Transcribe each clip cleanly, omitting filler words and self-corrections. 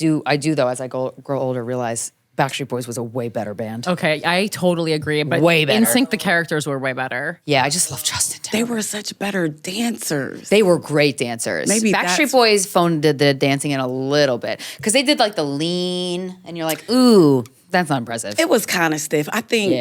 do though, as I grow older, realize Backstreet Boys was a way better band. Okay, I totally agree. But Way better. NSYNC, the characters were way better. Yeah, I just love Justin Timberlake. They were such better dancers. They were great dancers. Maybe Backstreet Boys phoned the dancing in a little bit because they did like the lean, and you're like, ooh, that's not impressive. It was kind of stiff. I think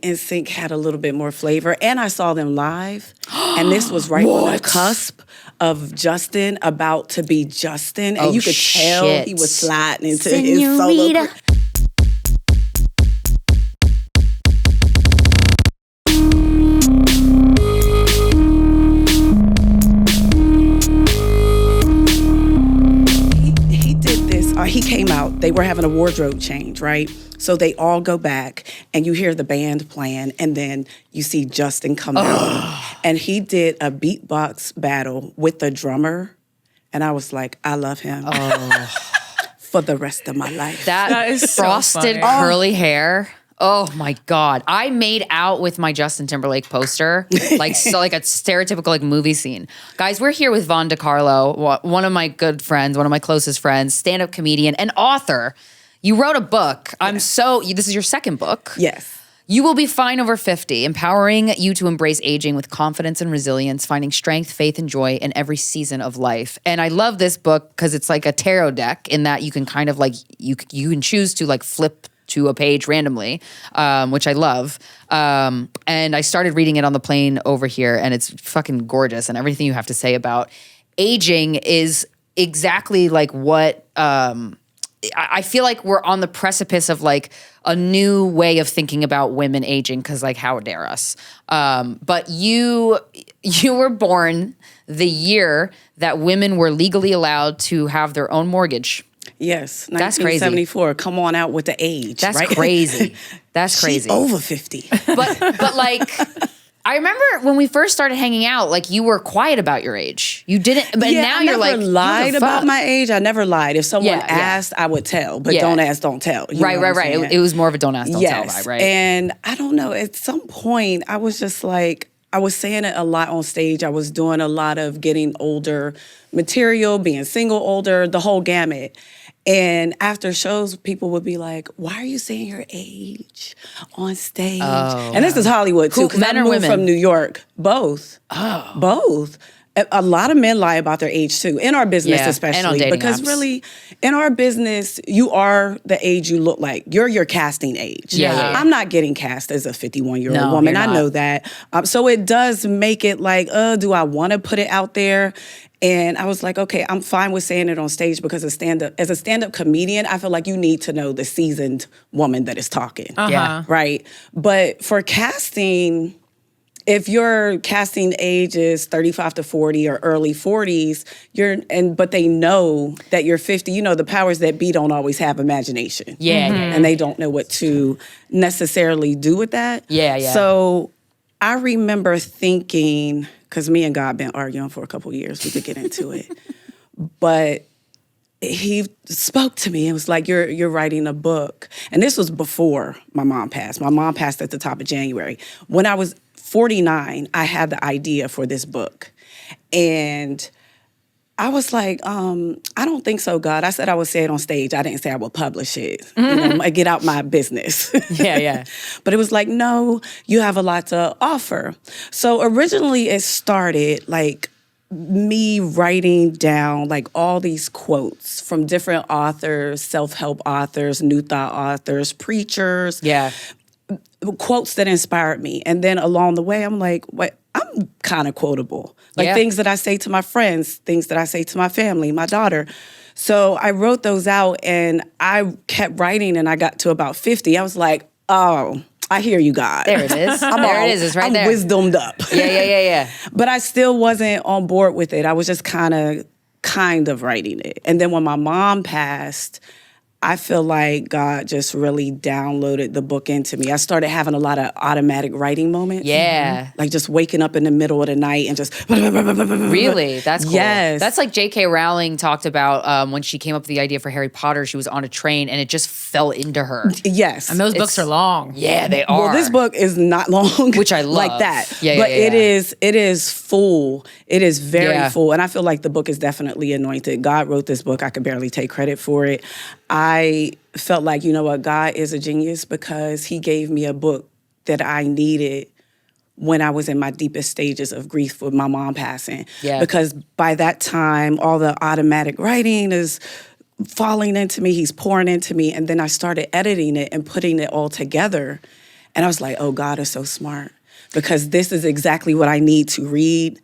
NSYNC had a little bit more flavor, and I saw them live, and this was right on the cusp of Justin about to be Justin, and you could tell he was sliding into his solo. He came out, they were having a wardrobe change, right? So they all go back and you hear the band playing and then you see Justin come out. And he did a beatbox battle with the drummer. And I was like, I love him for the rest of my life. That is frosted curly hair. Oh my God. I made out with my Justin Timberlake poster, like a stereotypical like movie scene. Guys, we're here with Von Decarlo, one of my good friends, one of my closest friends, stand-up comedian and author. You wrote a book. This is your second book. Yes. You Will Be Fine Over 50, empowering you to embrace aging with confidence and resilience, finding strength, faith, and joy in every season of life. And I love this book because it's like a tarot deck in that you can kind of like, you can choose to like flip to a page randomly, which I love. And I started reading it on the plane over here, and it's fucking gorgeous. And everything you have to say about aging is exactly like what I feel like we're on the precipice of like a new way of thinking about women aging, because like how dare us? But you were born the year that women were legally allowed to have their own mortgage. Yes, that's crazy. 1974. Come on out with the age. That's right? crazy. That's crazy. She's over 50. But like, I remember when we first started hanging out, like you were quiet about your age. You didn't, but now you're like, I never lied about my age. I never lied. If someone asked, I would tell. But don't ask, don't tell. You know what I'm saying? It was more of a don't ask, don't tell vibe, right? And I don't know. At some point, I was just like, I was saying it a lot on stage. I was doing a lot of getting older material, being single older, the whole gamut. And after shows, people would be like, why are you saying your age on stage? Oh, and this is Hollywood, too, because I moved from New York. Both. Oh. Both. A lot of men lie about their age, too, in our business especially. And on dating because apps. Really, in our business, you are the age you look like. You're your casting age. Yeah. I'm not getting cast as a 51-year-old No, woman. you're I not. know that. So it does make it like, do I want to put it out there? And I was like, okay, I'm fine with saying it on stage because as a stand-up comedian, I feel like you need to know the seasoned woman that is talking. Yeah. Right? But for casting, if your casting age is 35 to 40 or early 40s, but they know that you're 50, you know, the powers that be don't always have imagination. Yeah. And they don't know what to necessarily do with that. Yeah. So I remember thinking, because me and God been arguing for a couple years, we could get into it. But he spoke to me and was like, you're writing a book. And this was before my mom passed. My mom passed at the top of January. When I was 49, I had the idea for this book. And I was like, I don't think so, God. I said I would say it on stage. I didn't say I would publish it. You know, get out my business. Yeah. But it was like, no, you have a lot to offer. So originally it started like me writing down like all these quotes from different authors, self-help authors, New Thought authors, preachers. Yeah. Quotes that inspired me. And then along the way, I'm like, what? I'm kind of quotable. Like things that I say to my friends, things that I say to my family, my daughter. So I wrote those out and I kept writing and I got to about 50. I was like, oh, I hear you, God. There it is. It's right there. I'm wisdomed up. Yeah. But I still wasn't on board with it. I was just kind of writing it. And then when my mom passed, I feel like God just really downloaded the book into me. I started having a lot of automatic writing moments. Yeah. Like just waking up in the middle of the night and just... Really? That's cool. Yes. That's like J.K. Rowling talked about when she came up with the idea for Harry Potter. She was on a train and it just fell into her. Yes. And those books are long. Yeah, they are. Well, this book is not long. Which I love. Like that. Yeah, but yeah. it is full. It is very Yeah. full. And I feel like the book is definitely anointed. God wrote this book. I could barely take credit for it. I felt like, you know what, God is a genius because he gave me a book that I needed when I was in my deepest stages of grief with my mom passing. Yeah. Because by that time, all the automatic writing is falling into me. He's pouring into me. And then I started editing it and putting it all together. And I was like, oh, God is so smart because this is exactly what I need to read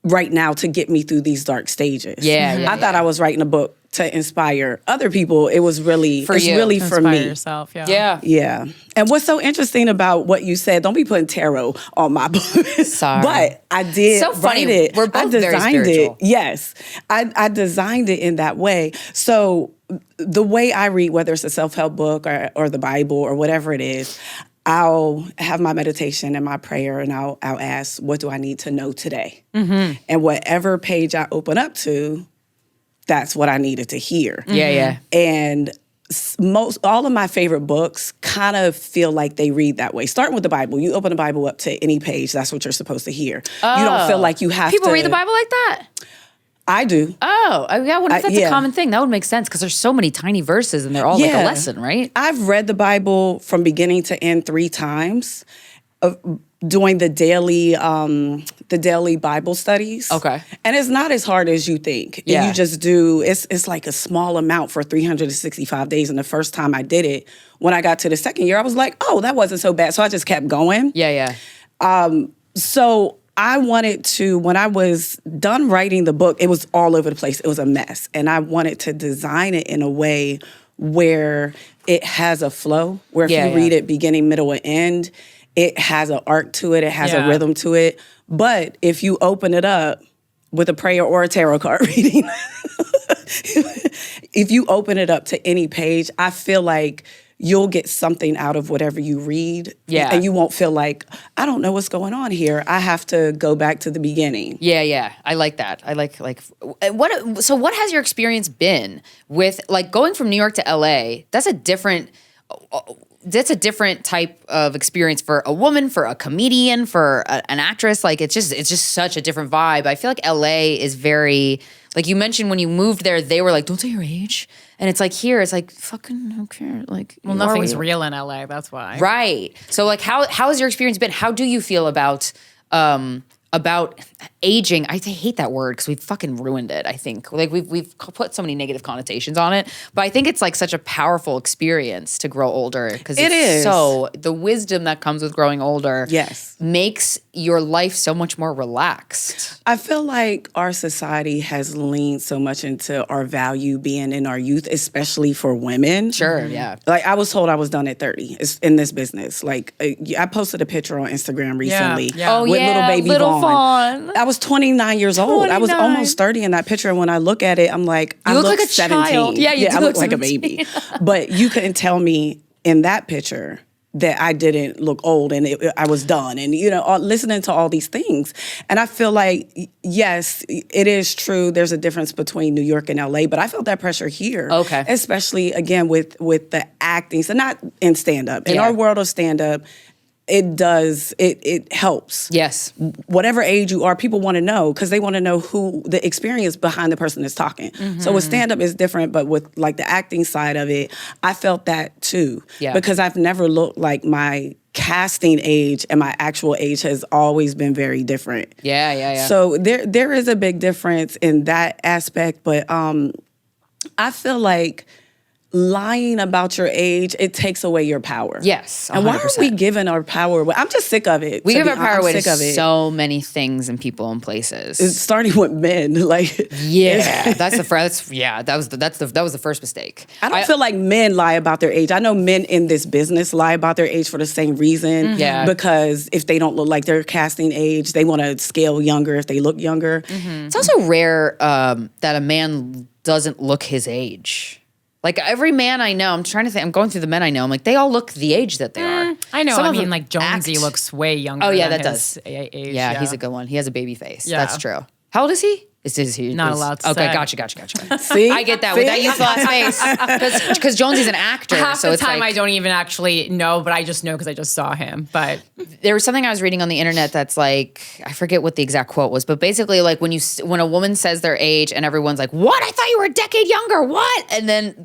right now to get me through these dark stages. Yeah, I thought I was writing a book to inspire other people. It was really, For it's you. really To for inspire me. yourself, yeah. Yeah. Yeah. And what's so interesting about what you said, don't be putting tarot on my book. Sorry. But I did So funny. write it. We're both I very designed spiritual. it. Yes. I designed it in that way. So the way I read, whether it's a self-help book or the Bible or whatever it is, I'll have my meditation and my prayer and I'll ask, what do I need to know today? Mm-hmm. And whatever page I open up to, that's what I needed to hear. Yeah, yeah. And all of my favorite books kind of feel like they read that way. Starting with the Bible, you open the Bible up to any page, that's what you're supposed to hear. You don't feel like you have People to... read the Bible like that? I do. Oh, yeah. What if that's yeah. a common thing? That would make sense because there's so many tiny verses and they're all like a Yeah. lesson, right? I've read the Bible from beginning to end 3 times, doing the daily Bible studies. Okay. And it's not as hard as you think. Yeah. And you just do, it's like a small amount for 365 days. And the first time I did it, when I got to the second year, I was like, oh, that wasn't so bad. So I just kept going. Yeah, yeah. So I wanted to, when I was done writing the book, it was all over the place. It was a mess. And I wanted to design it in a way where it has a flow, where if you read it beginning, middle, and end, it has an arc to it. It has a rhythm to it. But if you open it up with a prayer or a tarot card reading, if you open it up to any page, I feel like you'll get something out of whatever you read. Yeah. And you won't feel like, I don't know what's going on here. I have to go back to the beginning. Yeah, yeah. I like that. I like what. So, what has your experience been with like going from New York to LA? That's a different type of experience for a woman, for a comedian, for an actress. Like it's just such a different vibe. I feel like LA is very, like you mentioned when you moved there, they were like, don't say your age. And it's like here, it's like, fucking who cares? Like, Well, nothing's real in LA, that's why. Right. So like how has your experience been? How do you feel about aging? I hate that word because we've fucking ruined it, I think. Like we've put so many negative connotations on it. But I think it's like such a powerful experience to grow older because It is. So the wisdom that comes with growing older makes your life so much more relaxed. I feel like our society has leaned so much into our value being in our youth, especially for women. Sure, yeah. Like I was told I was done at 30 in this business. Like I posted a picture on Instagram recently yeah. with little baby little Vaughn. I was 29 years old. I was 29. almost 30 in that picture. And when I look at it, I'm like, I look look like a 17. child. Yeah, you do I look look like 17. a baby. But you couldn't tell me in that picture that I didn't look old and I was done. And, listening to all these things. And I feel like, yes, it is true. There's a difference between New York and LA, but I felt that pressure here. Okay. Especially, again, with the acting. So not in stand-up. In our world of stand-up, it helps. Yes. Whatever age you are, people want to know because they want to know who the experience behind the person that's talking. So with stand-up is different, but with like the acting side of it, I felt that too. Yeah. Because I've never looked like my casting age and my actual age has always been very different. Yeah. So there is a big difference in that aspect, but I feel like lying about your age, it takes away your power. Yes, 100%. And why are we giving our power away? I'm just sick of it. We give our power away to sick of it. so many things and people and places. It's starting with men. Like, yeah, that was the first mistake. I don't feel like men lie about their age. I know men in this business lie about their age for the same reason. Yeah. Because if they don't look like their casting age, they want to scale younger if they look younger. It's also rare that a man doesn't look his age. Like every man I know, I'm trying to think. I'm going through the men I know. I'm like, they all look the age that they are. I know. Some I of mean, them like Jonesy act- looks way younger. Oh yeah, than that his does. age. Yeah, he's a good one. He has a baby face. Yeah. That's true. How old is he? Is he Not allowed to Okay, say. gotcha. See? I get that with that youthful ass face because Jonesy's an actor. Half so the it's time like, I don't even actually know, but I just know because I just saw him. But there was something I was reading on the internet that's like, I forget what the exact quote was, but basically like when a woman says their age and everyone's like, what? I thought you were a decade younger. What? And then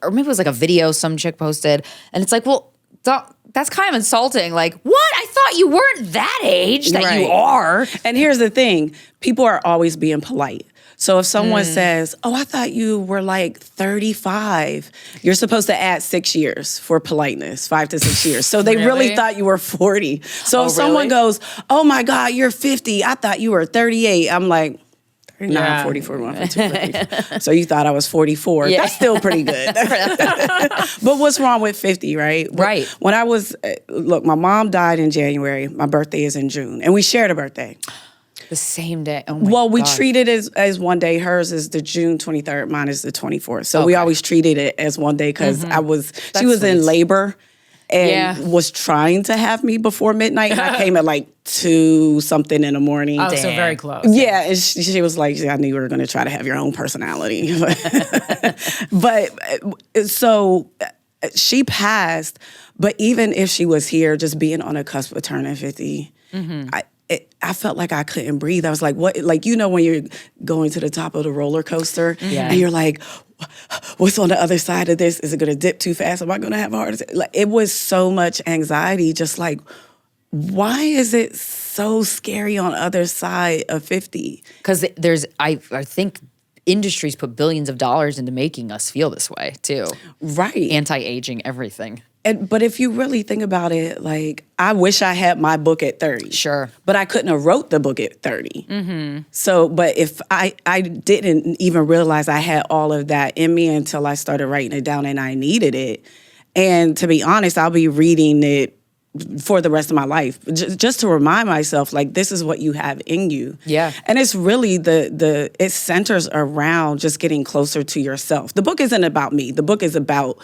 or maybe it was like a video some chick posted and it's like, well, that's kind of insulting. Like, what? I thought you weren't that age that you Right. are. And here's the thing. People are always being polite. So if someone says, oh, I thought you were like 35, you're supposed to add 6 years for politeness, 5 to 6 years. So they really thought you were 40. So if someone goes, oh my God, you're 50, I thought you were 38. I'm like, 39, Yeah. 44, 152. So you thought I was 44. Yeah. That's still pretty good. But what's wrong with 50, right? Right. When I was, look, my mom died in January. My birthday is in June. And we shared a birthday. The same day. Oh my Well, we God. treat it as one day. Hers is the June 23rd. Mine is the 24th. So we Okay. always treated it as one day because she was sweet. in labor and Yeah. was trying to have me before midnight. And I came at like 2 something in the morning. oh, so very close. Yeah, and she was like, I knew you were going to try to have your own personality. But so she passed. But even if she was here, just being on the cusp of turning 50, I felt like I couldn't breathe. I was like, what? Like, you know, when you're going to the top of the roller coaster and you're like, what's on the other side of this? Is it going to dip too fast? Am I going to have a heart attack? Like, it was so much anxiety, just like, why is it so scary on the other side of 50? Because I think industries put billions of dollars into making us feel this way too. Right. Anti-aging, everything. But if you really think about it, like, I wish I had my book at 30. Sure. But I couldn't have wrote the book at 30. So, but if I didn't even realize I had all of that in me until I started writing it down and I needed it. And to be honest, I'll be reading it for the rest of my life, just to remind myself, like, this is what you have in you. Yeah. And it's really it centers around just getting closer to yourself. The book isn't about me. The book is about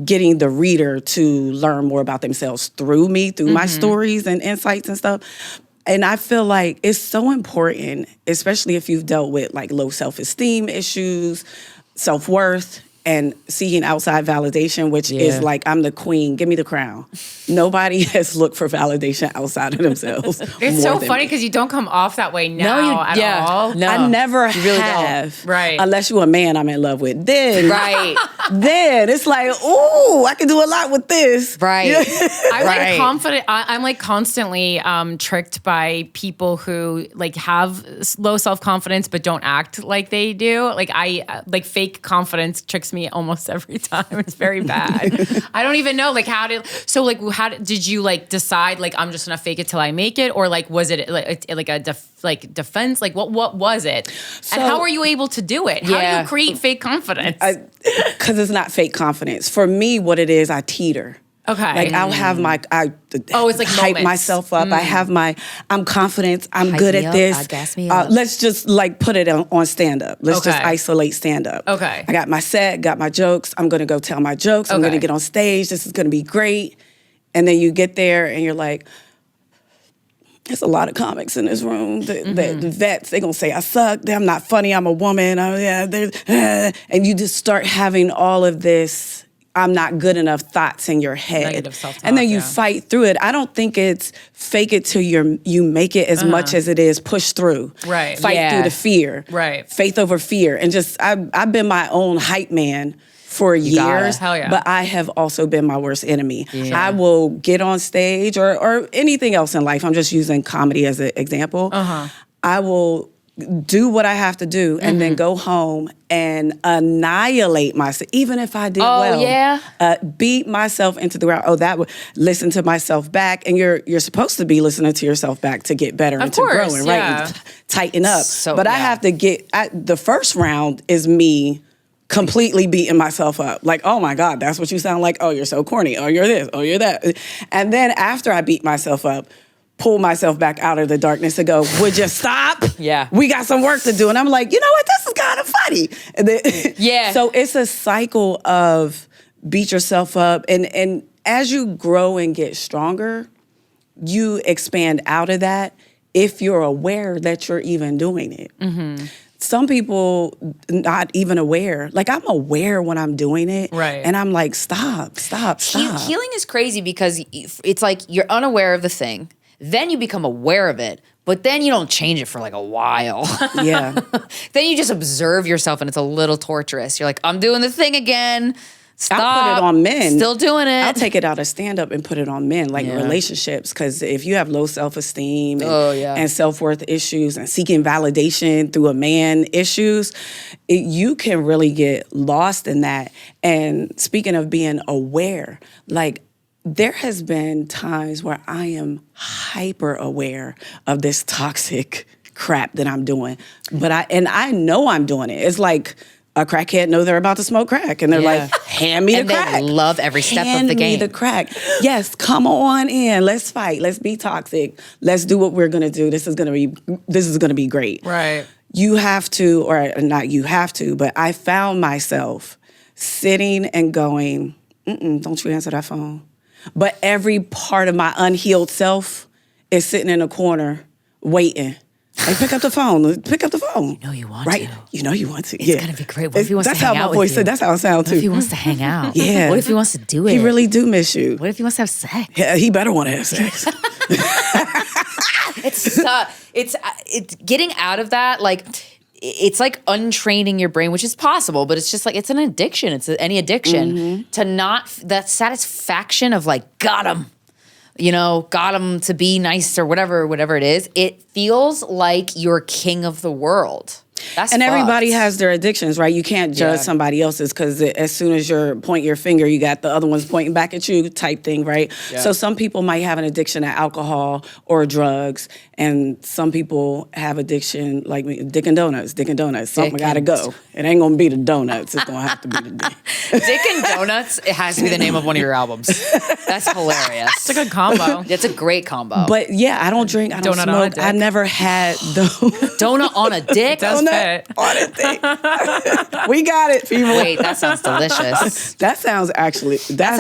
getting the reader to learn more about themselves through me, through my stories and insights and stuff. And I feel like it's so important, especially if you've dealt with like low self-esteem issues, self-worth, and seeking outside validation, which is like, I'm the queen, give me the crown. Nobody has looked for validation outside of themselves. It's so funny because you don't come off that way now at all. No. I never really have. Right. Unless you're a man I'm in love with. Then, Right. then it's like, ooh, I can do a lot with this. Right. I'm Right. like confident. I'm like constantly tricked by people who like have low self-confidence but don't act like they do. Like like fake confidence tricks me almost every time. It's very bad. I don't even know like how did you like decide like I'm just gonna fake it till I make it, or like was it like a defense? Like what was it? And how were you able to do it? How do you create fake confidence? Because it's not fake confidence. For me, what it is, I teeter. Okay. Like I'll have it's like hype moments. myself up. I have I'm confident. I'm Hype good me at up, this. gas me up. Let's just like put it on stand up. Let's just Okay. isolate stand up. Okay. I got my set, got my jokes. I'm gonna go tell my jokes. I'm Okay. gonna get on stage. This is gonna be great. And then you get there and you're like, there's a lot of comics in this room. The vets, they're going to say, I suck. I'm not funny. I'm a woman. And you just start having all of this, I'm not good enough thoughts in your head. Negative self-talk, and then you yeah. fight through it. I don't think it's fake it till you make it as much as it is push through. Right. Fight Yeah. through the fear. Right. Faith over fear. And just, I've been my own hype man for got years, it. Hell yeah. but I have also been my worst enemy. Yeah. I will get on stage or anything else in life. I'm just using comedy as an example. I will do what I have to do and then go home and annihilate myself, even if I did well. yeah? Beat myself into the ground. Listen to myself back. And you're supposed to be listening to yourself back to get better and to course, grow and yeah. right and tighten up. So, but I yeah. have to the first round is me completely beating myself up. Like, oh my God, that's what you sound like. Oh, you're so corny. Oh, you're this. Oh, you're that. And then after I beat myself up, pull myself back out of the darkness and go, would you stop? Yeah. We got some work to do. And I'm like, you know what? This is kind of funny. And then, Yeah. So it's a cycle of beat yourself up. And as you grow and get stronger, you expand out of that if you're aware that you're even doing it. Mm-hmm. Some people not even aware. Like, I'm aware when I'm doing it. Right. And I'm like, stop. Healing is crazy because it's like you're unaware of the thing. Then you become aware of it, but then you don't change it for like a while. Yeah. Then you just observe yourself and it's a little torturous. You're like, I'm doing the thing again. Stop. I'll put it on men. Still doing it. I'll take it out of stand-up and put it on men, like relationships. Because if you have low self-esteem and self-worth issues and seeking validation through a man issues, you can really get lost in that. And speaking of being aware, like, there has been times where I am hyper aware of this toxic crap that I'm doing. But I know I'm doing it. It's like a crackhead know they're about to smoke crack, and they're like, hand me the crack. They love every step of the game. Hand me the crack. Yes, come on in. Let's fight. Let's be toxic. Let's do what we're gonna do. This is gonna be great. Right. You have to, or not you have to, but I found myself sitting and going, don't you answer that phone. But every part of my unhealed self is sitting in a corner waiting. Like, pick up the phone. Pick up the phone. You know you want right? to. You know you want to. It's gonna be great. What if he wants to hang out with you? That's how my voice said. That's how it sounds too. What if he wants to hang out? Yeah. What if he wants to do it? He really do miss you. What if he wants to have sex? Yeah, he better want to have sex. It's getting out of that, like, it's like untraining your brain, which is possible, but it's just like, it's an addiction. It's any addiction to not, that satisfaction of like, got him to be nice or whatever it is. It feels like you're king of the world. That's and fucked. everybody has their addictions, right? You can't judge somebody else's because as soon as you point your finger, you got the other ones pointing back at you type thing, right? Yeah. So some people might have an addiction to alcohol or drugs, and some people have addiction like me, Dick and Donuts. Something gotta go. It ain't gonna be the donuts. It's gonna have to be the dick. Dick and Donuts, it has to be the name of one of your albums. That's hilarious. It's a good combo. It's a great combo. But yeah, I don't drink, I don't Donut smoke. I never had those. Donut on a dick? That's fit. On a dick. We got it, people. Wait, that sounds delicious. That sounds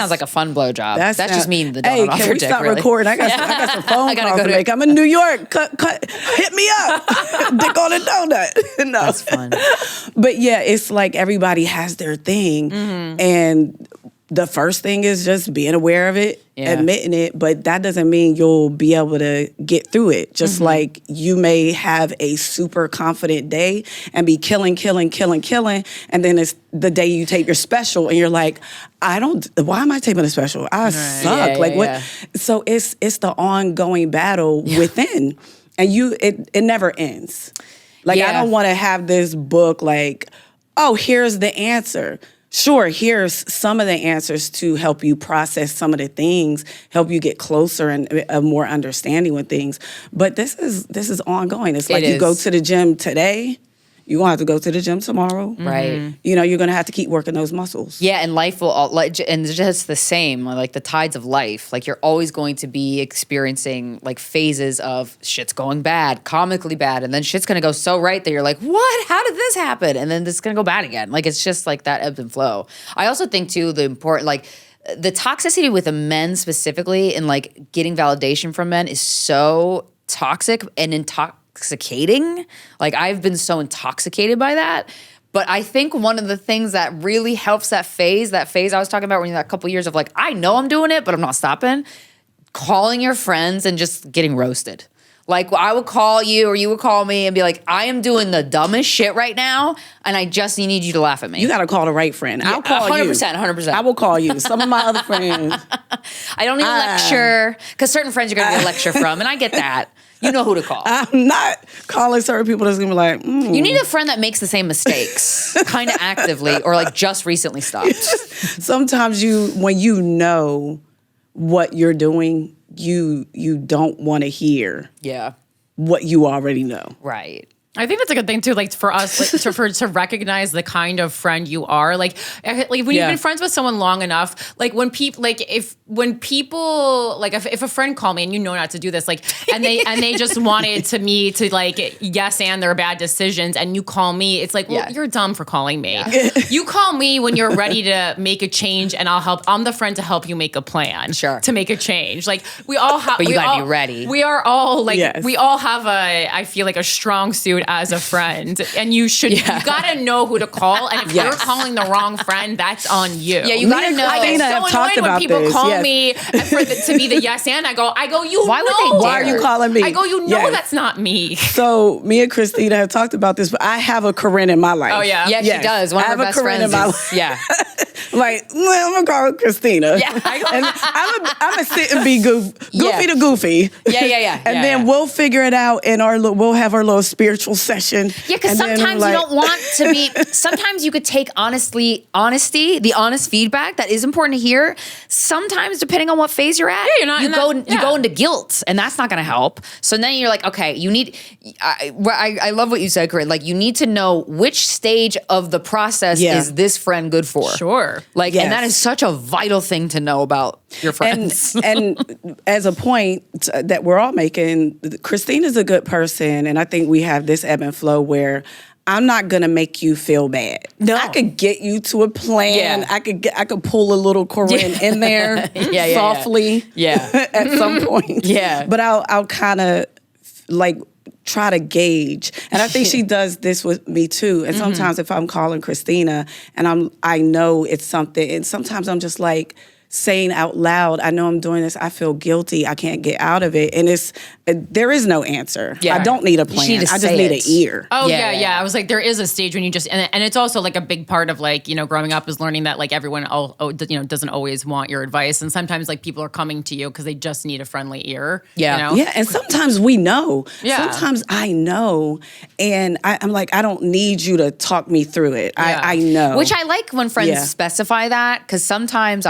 like a fun blowjob. That's just me the donut hey, off can your we dick, stop really. recording? I got some phone calls to make. I'm in New York. Cut. Hit me up. Dick on a donut. No. That's fun. But yeah, it's like everybody has their thing. And the first thing is just being aware of it, admitting it, but that doesn't mean you'll be able to get through it. Just like you may have a super confident day and be killing, and then it's the day you take your special and you're like, why am I taking a special? I suck. What? So it's the ongoing battle within, and it never ends. Like, I don't want to have this book like, oh, here's the answer. Sure, here's some of the answers to help you process some of the things, help you get closer and a more understanding with things. But this is ongoing. It's like you go to the gym today, you're going to have to go to the gym tomorrow. Right. You know, you're going to have to keep working those muscles. Yeah, and life will, and it's just the same, like the tides of life. Like, you're always going to be experiencing like phases of shit's going bad, comically bad, and then shit's going to go so right that you're like, what? How did this happen? And then this is going to go bad again. Like, it's just like that ebbs and flow. I also think too, the toxicity with the men specifically and like getting validation from men is so toxic and intoxicating. Like, I've been so intoxicated by that. But I think one of the things that really helps that phase I was talking about when you're that couple years of like, I know I'm doing it, but I'm not stopping, calling your friends and just getting roasted. Like, I would call you or you would call me and be like, I am doing the dumbest shit right now, and I just need you to laugh at me. You got to call the right friend. I'll call 100%. I will call you. Some of my other friends. I don't need a lecture, because certain friends you're going to get a lecture from, and I get that. You know who to call. I'm not calling certain people that's going to be like, You need a friend that makes the same mistakes, kind of actively, or like just recently stopped. Sometimes when you know what you're doing, you don't want to hear what you already know. Right. I think that's a good thing too, like for us, like, to recognize the kind of friend you are. Like when you've been friends with someone long enough, like when people, like if a friend called me and you know not to do this, like, and they just wanted me to like yes and their bad decisions, and you call me, it's like, well, you're dumb for calling me. You call me when you're ready to make a change, and I'll help. I'm the friend to help you make a plan. Sure. To make a change. Like we all have, but you gotta be ready. We are all like, we all have I feel like a strong suit as a friend, and you gotta know who to call, and if you're calling the wrong friend, that's on you. Yeah, you gotta know. I get so annoyed when people call me to be the yes and I go, you why know. would they dare? Why are you calling me? I go, you know that's not me. So me and Krystyna have talked about this, but I have a Corinne in my life. Oh yeah. Yeah, she does. One of her best friends is, like, well, I'm gonna call her Krystyna. Yeah. And I'm gonna sit and be goofy to goofy. Yeah. And then we'll figure it out in we'll have our little spiritual session. Yeah, because sometimes you don't want to be, sometimes you could take honesty, the honest feedback that is important to hear. Sometimes, depending on what phase you're at, you go into guilt, and that's not going to help. So then you're like, okay, you need, I love what you said, Corinne. Like, you need to know which stage of the process is this friend good for. Sure. Like, and that is such a vital thing to know about your friends. And as a point that we're all making, Krystyna's a good person, and I think we have this ebb and flow where I'm not gonna make you feel bad. No. I could get you to a plan. Yeah. I could pull a little Corinne in there softly at some point. Yeah. But I'll kind of like try to gauge. And I think she does this with me too. And sometimes if I'm calling Krystyna and I know it's something, and sometimes I'm just like saying out loud, I know I'm doing this, I feel guilty, I can't get out of it. And there is no answer. Yeah. I don't need a plan. I just need an ear. Oh, yeah. I was like, there is a stage when you just, and it's also like a big part of like, growing up is learning that like everyone, doesn't always want your advice. And sometimes like people are coming to you because they just need a friendly ear. Yeah. Yeah. And sometimes we know. Yeah. Sometimes I know. And I'm like, I don't need you to talk me through it. Yeah. I know. Which I like when friends specify that, because sometimes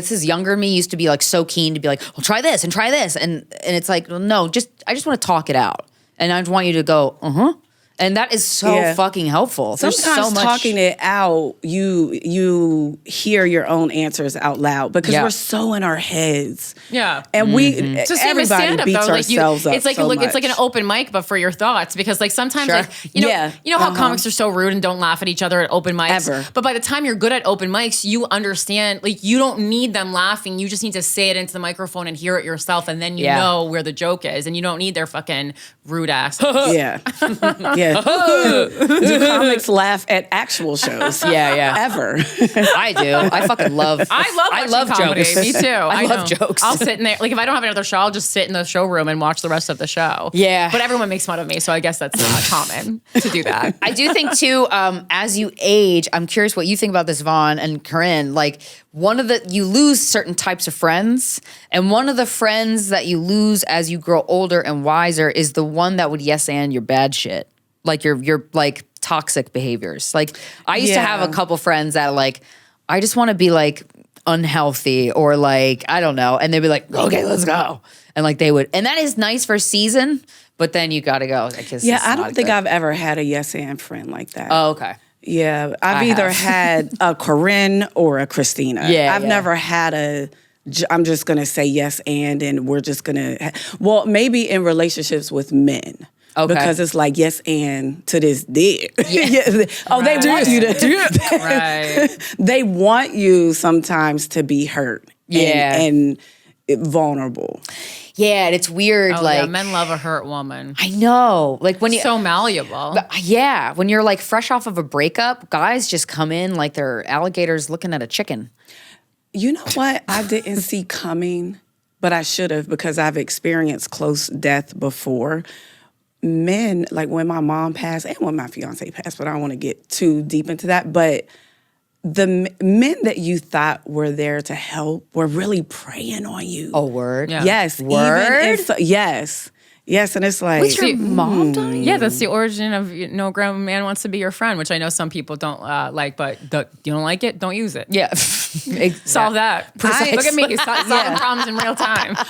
this is younger me used to be like so keen to be like, well, try this. And it's like, well, no, I just want to talk it out. And I just want you to go, And that is so fucking helpful. Sometimes so much talking it out, you hear your own answers out loud because we're so in our heads. Yeah. And everybody beats ourselves up. It's like so much. It's like an open mic, but for your thoughts, because like sometimes you know how comics are so rude and don't laugh at each other at open mics. Ever. But by the time you're good at open mics, you understand, like, you don't need them laughing. You just need to say it into the microphone and hear it yourself, and then you know where the joke is, and you don't need their fucking rude ass. Yeah. Do comics laugh at actual shows? Yeah. Ever. I do. I fucking love. I love comedy. Jokes. Me too. I love jokes. I'll sit in there. Like if I don't have another show, I'll just sit in the showroom and watch the rest of the show. Yeah. But everyone makes fun of me, so I guess that's not common to do that. I do think too. As you age, I'm curious what you think about this, Vaughn and Corinne. Like you lose certain types of friends, and one of the friends that you lose as you grow older and wiser is the one that would yes and your bad shit. Like your like toxic behaviors. Like I used to have a couple friends that like, I just want to be like unhealthy or like, I don't know. And they'd be like, okay, let's go. And like they would, and that is nice for a season, but then you got to go. I don't think I've ever had a yes and friend like that. Oh, okay. Yeah. I've either had a Corinne or a Krystyna. I've never had I'm just going to say yes and we're just going to, well, maybe in relationships with men. Okay. Because it's like, yes, and to this dick. Yeah. They want you to. They want you sometimes to be hurt. And vulnerable. Yeah, and it's weird. Men love a hurt woman. I know. Like when you so malleable. Yeah, when you're like fresh off of a breakup, guys just come in like they're alligators looking at a chicken. You know what? I didn't see coming, but I should have, because I've experienced close death before. Men, like when my mom passed and when my fiance passed, but I don't want to get too deep into that, but the men that you thought were there to help were really preying on you. Oh, word? Yeah. Yes. Word? Yes. Yes, and it's like, Was your mom dying? Yeah, that's the origin of no grown man wants to be your friend, which I know some people don't like, but you don't like it, don't use it. Yeah. Solve that. Look at me, solving problems in real time. I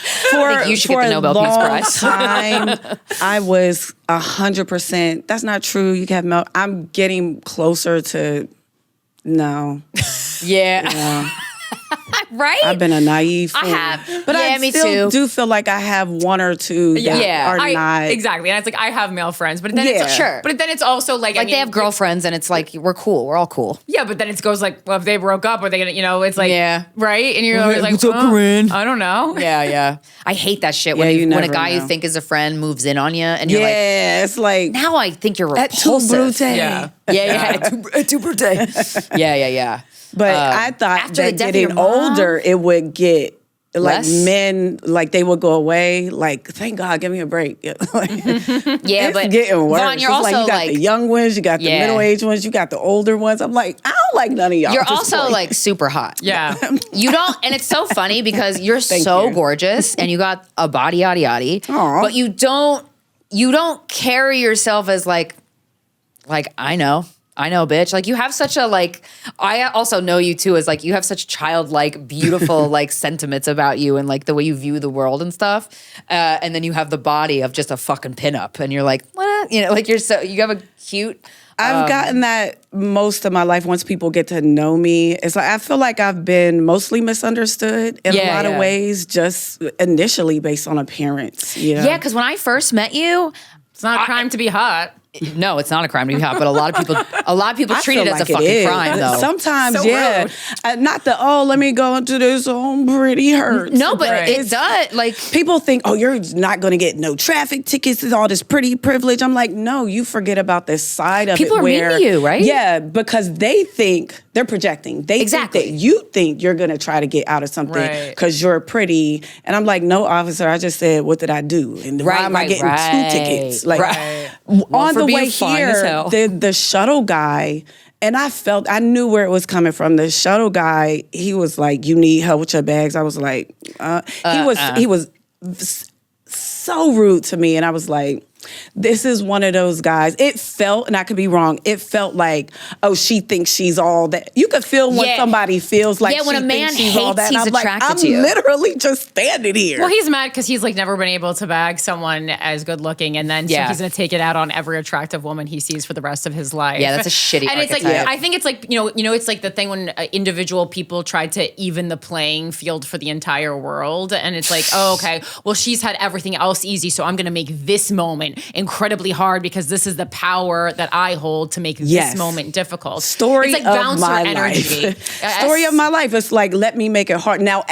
think you should get the Nobel Peace Prize. Time, I was 100%. That's not true. You can have I'm getting closer to no. Yeah. Right? I've been a naive fool. I have. But Yeah, I me still too. do feel like I have one or two that are not. Exactly. And it's like, I have male friends, but then it's Sure. But then it's also like, Like they have girlfriends and it's like, we're cool. We're all cool. Yeah, but then it goes like, well, if they broke up, are they gonna, it's like, Yeah. right? And you're always like, what's up, Corinne? I don't know. Yeah. I hate that shit Yeah, when, you when a never guy know. you think is a friend moves in on you and you're like, It's like now I think you're at too repulsive. brute. Yeah. Yeah. Too birthday. Yeah. But I thought after the that death of getting your mom? older, it would get like Less? men, like they would go away. Like, thank God, give me a break. Like, Yeah, it's but getting worse. Vaughn, you're It's also like you got the young ones, you got the Yeah. middle-aged ones, you got the older ones. I'm like, I don't like none of y'all. you're at this also point. like super hot. Yeah. You don't, and it's so funny because you're so you. gorgeous and you got a body, Aw. but you don't carry yourself as like I know, bitch. Like you have such a like. I also know you too as like you have such childlike, beautiful like sentiments about you and like the way you view the world and stuff. And then you have the body of just a fucking pinup, and you're like, what? Like you have a cute. I've gotten that most of my life once people get to know me. It's like I feel like I've been mostly misunderstood in a lot of ways, just initially based on appearance. Yeah, because when I first met you, It's not a crime to be hot. no, it's not a crime to be hot, but a lot of people I treat feel it as like a fucking is. crime, though. Sometimes, So yeah. rude. Not the, let me go into this pretty hurts. No, but Right. it does. Like, People think, you're not going to get no traffic tickets and all this pretty privilege. I'm like, no, you forget about this side of People it are mean where, to you, right? Yeah, because they think, they're projecting. They Exactly. think that you think you're going to try to get out of something Right. because you're pretty. And I'm like, no, officer, I just said, what did I do? And why am I getting two tickets? Like, on for the being way fine as here, hell. the shuttle guy, and I knew where it was coming from. The shuttle guy, he was like, "You need help with your bags." I was like, he was so rude to me, and I was like, this is one of those guys. It felt, and I could be wrong, it felt like, she thinks she's all that. You could feel when somebody feels like when she a man thinks she's all hates that. he's I'm like, attracted I'm to you. literally just standing here. Well, he's mad because he's like never been able to bag someone as good looking, and then so he's gonna take it out on every attractive woman he sees for the rest of his life. Yeah, that's a shitty And it's like archetype. I think it's like it's like the thing when individual people try to even the playing field for the entire world, and it's like, okay, well she's had everything else easy, so I'm gonna make this moment incredibly hard because this is the power that I hold to make this moment difficult. Story it's like of my energy. life. Story of my life. It's like, let me make it hard. Now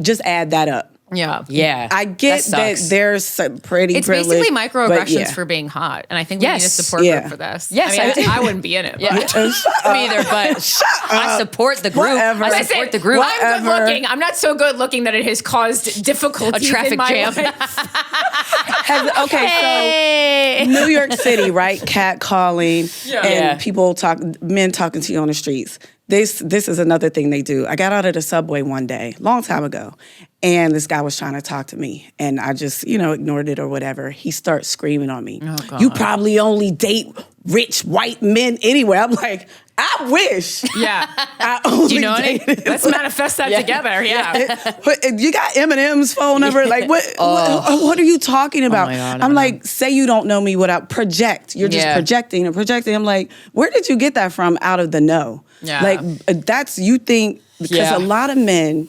just add that up. Yeah. I get that there's some pretty It's privilege, basically but microaggressions for being hot. And I think we need a support group for this. Yes, I I do. I wouldn't be in it. Yeah. But. Me either, but I support the group. Whatever. I Listen, support the group. I'm good looking. I'm not so good looking that it has caused difficulties A traffic in my jam. life. So New York City, right? Catcalling and people men talking to you on the streets. This is another thing they do. I got out of the subway one day, long time ago, and this guy was trying to talk to me, and I just, ignored it or whatever. He starts screaming on me. God. You probably only date rich white men anyway. I'm like, I wish. Yeah. I only You know what I mean? dated. Let's manifest that together. Yeah. But you got Eminem's phone number? Like, what are you talking about? my God, I'm like, say you don't know me without project. You're just projecting and projecting. I'm like, where did you get that from out of the know? Yeah. Like, you think, because a lot of men,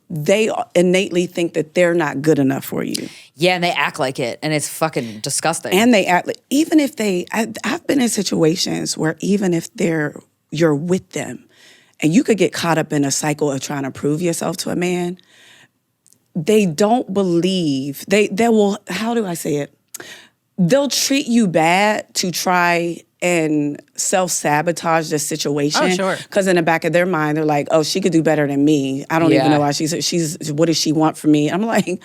they innately think that they're not good enough for you. Yeah, and they act like it, and it's fucking disgusting. And they act like, even if I've been in situations where even if you're with them, and you could get caught up in a cycle of trying to prove yourself to a man, they don't believe, they will, how do I say it? They'll treat you bad to try and self-sabotage the situation. Oh, sure. Because in the back of their mind, they're like, she could do better than me. I don't even know why she's what does she want from me? I'm like,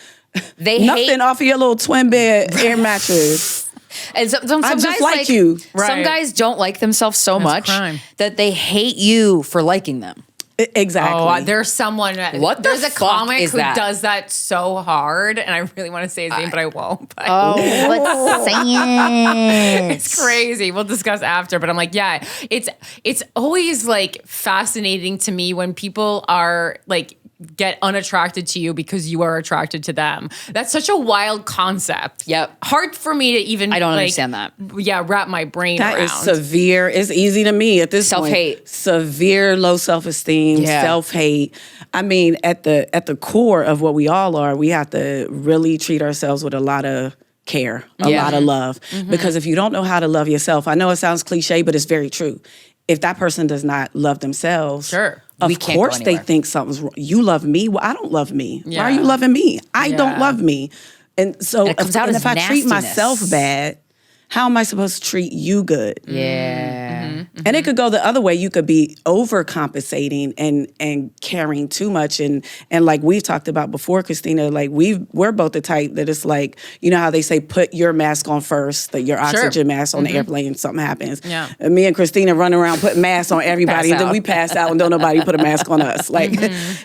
nothing off of your little twin bed air mattress. And some I guys just like you. Some guys don't like themselves so much crime. that they hate you for liking them. Exactly. Oh, there's someone. There's a fuck comic is who that? does that so hard, and I really want to say his name, but I won't. But Let's say it. it's crazy. We'll discuss after, but I'm like, yeah, it's always like fascinating to me when people are like get unattracted to you because you are attracted to them. That's such a wild concept. Yep. Hard for me to even I don't understand that. Yeah, wrap my brain That around. is severe. It's easy to me at this Self-hate. point. Severe low self-esteem, Yeah. self-hate. I mean, at the core of what we all are, we have to really treat ourselves with a lot of care, a Yeah. lot of love. Because if you don't know how to love yourself, I know it sounds cliche, but it's very true. If that person does not love themselves, Sure. We of can't go course they anywhere. think something's wrong. You love me? Well, I don't love me. Why are Yeah. you loving me? I Yeah. don't love me. And so it comes out as if I treat nastiness. myself bad, how am I supposed to treat you good? Yeah. And it could go the other way. You could be overcompensating and caring too much. And like we've talked about before, Krystyna, like we're both the type that it's like, you know how they say put your mask on first, your oxygen mask on the airplane and something happens. Yeah. And me and Krystyna run around putting masks on everybody, Pass and then out. we pass out and don't nobody put a mask on us. Like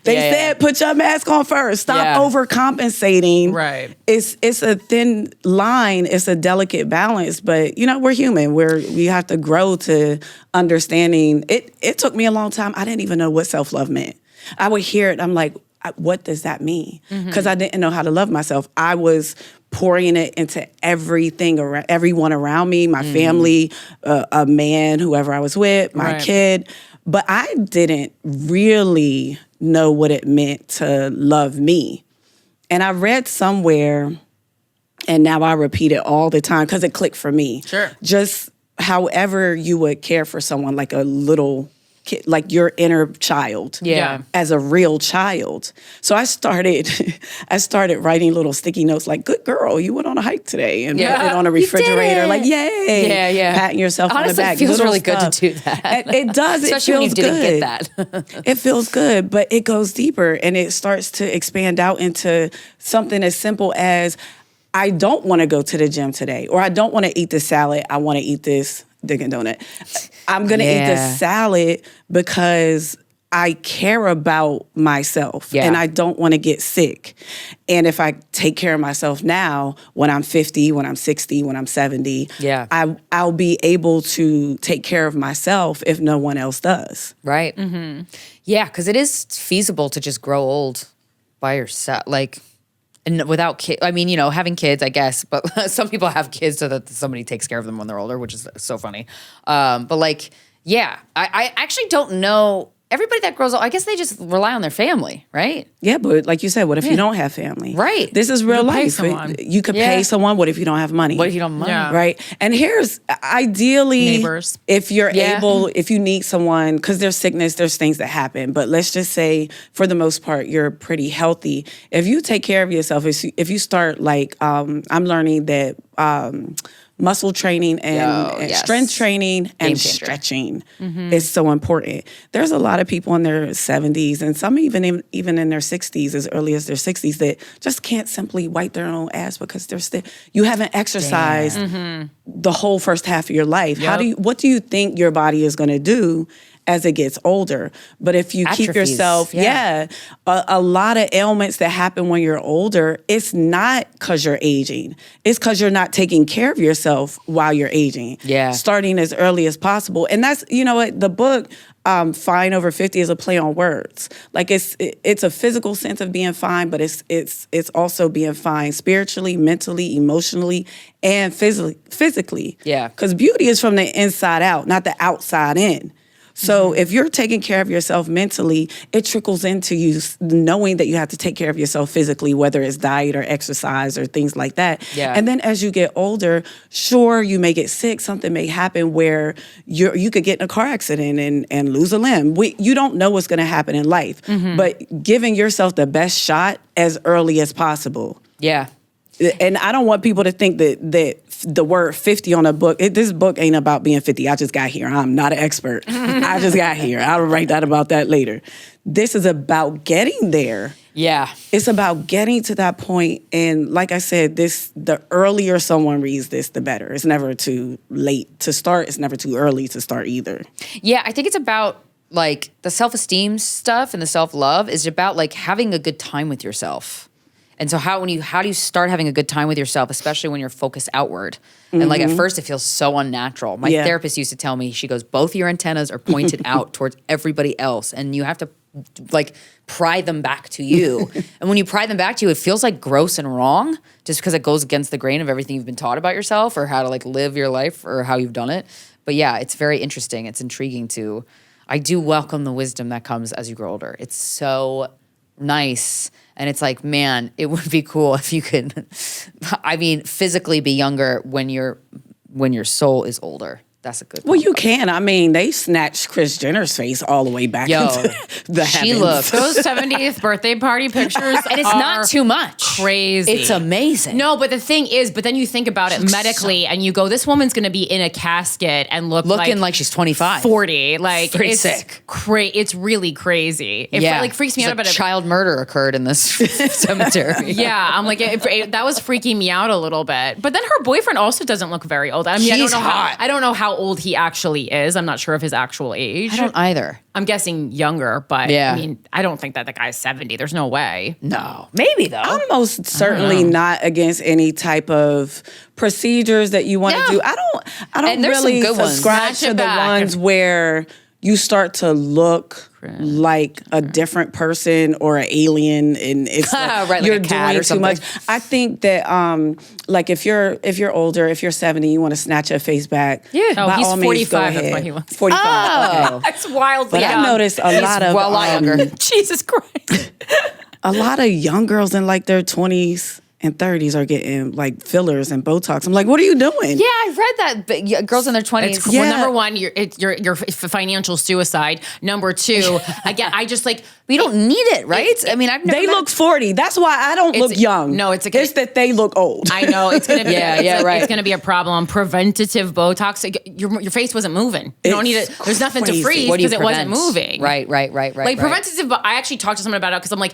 they Yeah. said, put your mask on first. Stop Yeah. overcompensating. Right. It's a thin line. It's a delicate balance, but you know, we're human. We have to grow to understanding. It took me a long time. I didn't even know what self-love meant. I would hear it. I'm like, what does that mean? Because I didn't know how to love myself. I was pouring it into everything around, everyone around me, my family, a man, whoever I was with, my Right. kid. But I didn't really know what it meant to love me. And I read somewhere, and now I repeat it all the time because it clicked for me. Sure. Just however you would care for someone, like a little kid, like your inner child. Yeah. As a real child. So I started writing little sticky notes like, good girl, you went on a hike today. And Yeah. put it on a You did refrigerator, it. like, yay. Yeah, yeah. Patting yourself on the Honestly, back. it feels little really good stuff. to do that. It does. Especially it when you feels didn't good. get that. It feels good, but it goes deeper and it starts to expand out into something as simple as, I don't want to go to the gym today, or I don't want to eat this salad. I want to eat this Dunkin' Donut. I'm going to eat Yeah. this salad because I care about myself Yeah. and I don't want to get sick. And if I take care of myself now, when I'm 50, when I'm 60, when I'm 70, Yeah. I'll be able to take care of myself if no one else does. Right. Yeah, because it is feasible to just grow old by yourself, like, and without kids. I mean, you know, having kids, I guess, but some people have kids so that somebody takes care of them when they're older, which is so funny. But like, yeah, I actually don't know. Everybody that grows old, I guess they just rely on their family, right? Yeah, but like you said, what if you don't have family? Right. This is real You pay life. someone. You could Yeah. pay someone. What if you don't have money? What if you don't mind? Yeah. Right. And here's ideally, Neighbors. if you're Yeah. able, if you need someone, because there's sickness, there's things that happen. But let's just say, for the most part, you're pretty healthy. If you take care of yourself, if you start like, I'm learning that muscle training and yes. strength training Game and changer. stretching is so important. There's a lot of people in their 70s and some even in their 60s, as early as their 60s, that just can't simply wipe their own ass because they're still, you haven't exercised the whole first half of your life. Yep. What do you think your body is going to do as it gets older? But if you keep Atrophies, yourself, yeah. a lot of ailments that happen when you're older, it's not because you're aging. It's because you're not taking care of yourself while you're aging. Yeah. Starting as early as possible. And that's, you know what, the book, Fine Over 50 is a play on words. Like it's a physical sense of being fine, but it's also being fine spiritually, mentally, emotionally, and physically. Yeah. Because beauty is from the inside out, not the outside in. So if you're taking care of yourself mentally, it trickles into you knowing that you have to take care of yourself physically, whether it's diet or exercise or things like that. Yeah. And then as you get older, sure, you may get sick. Something may happen where you could get in a car accident and lose a limb. You don't know what's going to happen in life, but giving yourself the best shot as early as possible. Yeah. And I don't want people to think that the word 50 on a book, this book ain't about being 50. I just got here. I'm not an expert. I just got here. I'll write about that later. This is about getting there. Yeah. It's about getting to that point. And like I said, the earlier someone reads this, the better. It's never too late to start. It's never too early to start either. Yeah, I think it's about like the self-esteem stuff and the self-love is about like having a good time with yourself. And so how do you start having a good time with yourself, especially when you're focused outward? And like at first it feels so unnatural. My therapist used to tell me, she goes, both your antennas are pointed out towards everybody else and you have to like pry them back to you. And when you pry them back to you, it feels like gross and wrong just because it goes against the grain of everything you've been taught about yourself or how to like live your life or how you've done it. But yeah, it's very interesting. It's intriguing too. I do welcome the wisdom that comes as you grow older. It's so nice. And it's like, man, it would be cool if you could, I mean, physically be younger when your soul is older. That's a good Well, you can. I mean, they snatched Kris Jenner's face all the way back into the she heavens. looks. Those 70th birthday party pictures, And it's not too much. crazy. It's amazing. No, but the thing is, but then you think about it medically, and you go, this woman's going to be in a casket and Looking like she's 25. 40. Like Pretty it's sick. It's really crazy. It like freaks me It's out like about it. child murder occurred in this cemetery. Yeah, I'm like that was freaking me out a little bit. But then her boyfriend also doesn't look very old. I mean, He's hot. I don't know how old he actually is. I'm not sure of his actual age. I don't either. I'm guessing younger, but Yeah. I mean, I don't think that the guy's 70. There's no way. No. Maybe though. I'm most certainly not against any type of procedures that you want to Yeah. do. I don't And there's some really good ones. subscribe Snatch to it the back. ones where you start to look like a different person or an alien, and it's like Right, like you're a cat doing or too much. something. I think that like if you're older, if you're 70, you want to snatch your face back. Yeah. Oh, by he's all means, go 45, that's ahead. why he wants- 45. Oh. Okay. That's wild. But I noticed a lot of well, a lot younger. Jesus Christ. a lot of young girls in like their 20s and 30s are getting like fillers and Botox. I'm like, what are you doing? Yeah, I read that. But girls in their 20s. Well, number one, you're financial suicide. Number two, again, I just like We don't need it, right? I mean, I've never They look 40. That's why I don't look young. no, it's that they look old. I know it's gonna be right. It's gonna be a problem. Preventative Botox. Your face wasn't moving. You don't need it. There's nothing to crazy. freeze What do you because it wasn't prevent? moving. Right. Like right. preventative, but I actually talked to someone about it because I'm like,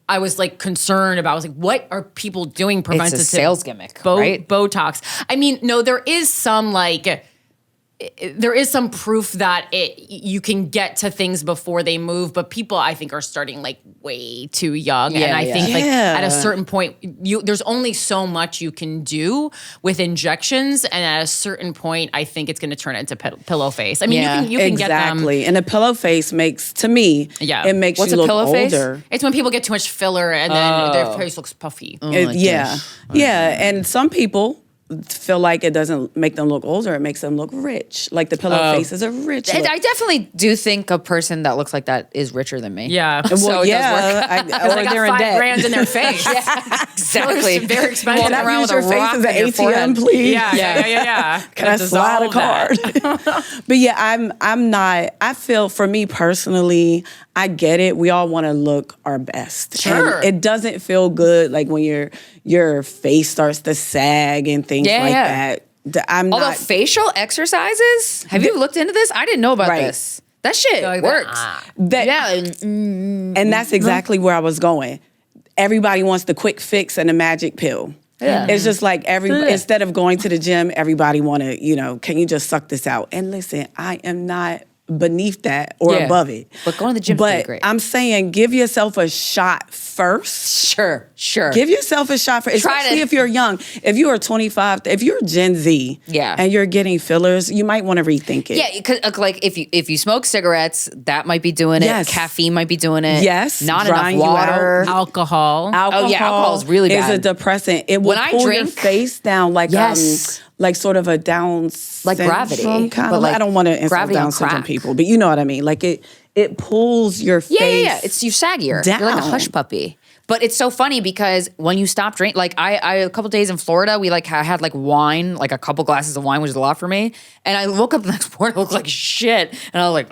I was like concerned about. I was like, what are people doing preventative? It's a sales gimmick, right? Botox. I mean, no, there is some proof that you can get to things before they move, but people I think are starting like way too young, and I think like at a certain point, there's only so much you can do with injections, and at a certain point, I think it's going to turn into pillow face. I mean, you can get them. Exactly. And a pillow face makes, to me, it makes What's you a look pillow face? older. It's when people get too much filler and then their face looks puffy. Yeah. And some people feel like it doesn't make them look older. It makes them look rich. Like the pillow face is a rich look. I definitely do think a person that looks like that is richer than me. Yeah. Well, So it yeah. does work. Or They got they're in $5 debt. grand in their face. Exactly. It's very expensive. Can Walking I around use with a your face rock as in your an forehead. ATM, please? Yeah. Can I slide a card? But yeah, I'm not. I feel for me personally, I get it. We all want to look our best. Sure. And it doesn't feel good like when your face starts to sag and things like that. I'm Although not. facial exercises, have you looked into this? I didn't know about Right. this. That shit Like works. that, and that's exactly where I was going. Everybody wants the quick fix and the magic pill. Yeah. It's just like instead of going to the gym, everybody want to, can you just suck this out? And listen, I am not beneath that or above it. But going to the gym's pretty But great. I'm saying give yourself a shot first. Sure. Give yourself a shot first, Try to- especially if you're young. If you are 25, if you're Gen Z and you're getting fillers, you might want to rethink it. Yeah, because like if you smoke cigarettes, that might be doing it. Yes. Caffeine might be doing it. Yes, not drying enough you water. out. Alcohol. Alcohol is really Is bad. a depressant. It will When I pull your drink- face down like Yes. like sort of a Down Like gravity, syndrome kind but of. like I don't want to insult gravity on Down syndrome crack. people, but you know what I mean. Like it pulls your face. Yeah. It's you saggier. You're like a down. hush puppy. But it's so funny because when you stop drinking, like I a couple days in Florida, we like had like wine, like a couple glasses of wine, which is a lot for me. And I woke up the next morning, I looked like shit, and I was like,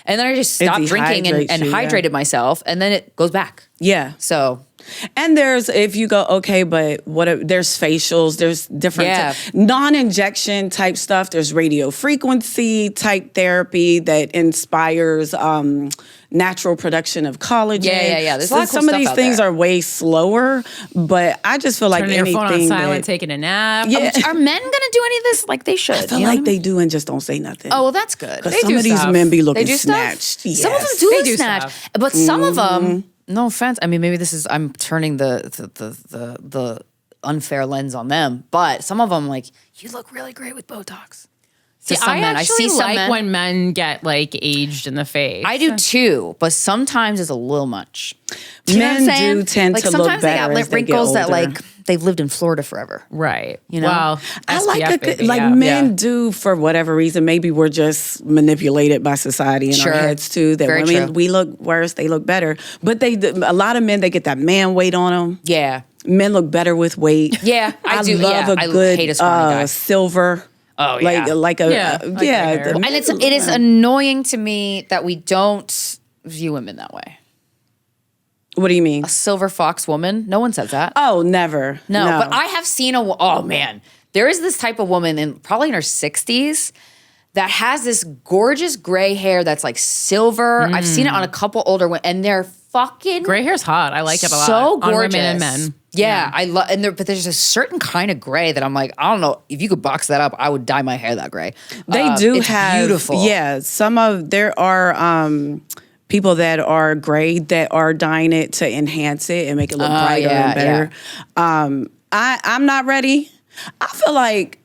and then I just stopped drinking dehydrates and you, yeah. hydrated myself, and then it goes back. Yeah. So And there's, if you go, okay, but there's facials, there's different non-injection type stuff. There's radio frequency type therapy that inspires natural production of collagen. Yeah. There's a lot of cool some of these stuff out things there. are way slower, but I just feel like Turning anything your phone on silent, that, taking a nap. Yeah. Are men gonna do any of this? Like they should. I feel like they do and just don't say nothing. Oh, well, that's good. Because They some do of these stuff. men be looking They do stuff? snatched. Yes. Some of them do They look do snatched, stuff. but some of them. No offense. I mean, maybe this is I'm turning the unfair lens on them, but some of them like you look really great with Botox. See, some I men. actually some like men. when men get like aged in the face. I do too, but sometimes it's a little much. You know what I'm Men saying? do tend like to look sometimes they better got as they get wrinkles that older. like they've lived in Florida forever. Right. You know? Well, I SPF, like baby, like yeah. men do for whatever reason. Maybe we're just manipulated by society in Sure. our heads too. That Very women true. we look worse, they look better. But a lot of men they get that man weight on them. Yeah. Men look better with weight. Yeah, I do. love Yeah, a I good hate a scrawny guy. silver. Oh, yeah. like a Yeah, like my hair. And it is annoying to me that we don't view women that way. What do you mean? A silver fox woman, no one says that. Oh, never. No, but I have seen oh man, there is this type of woman probably in her 60s that has this gorgeous gray hair that's like silver. I've seen it on a couple older women, and they're fucking Gray hair's hot. I like it a lot. so On gorgeous. women and men. Yeah, I love, but there's a certain kind of gray that I'm like, I don't know if you could box that up, I would dye my hair that gray. They do it's have beautiful. Yeah, there are people that are gray that are dyeing it to enhance it and make it look brighter and better. I'm not ready. I feel like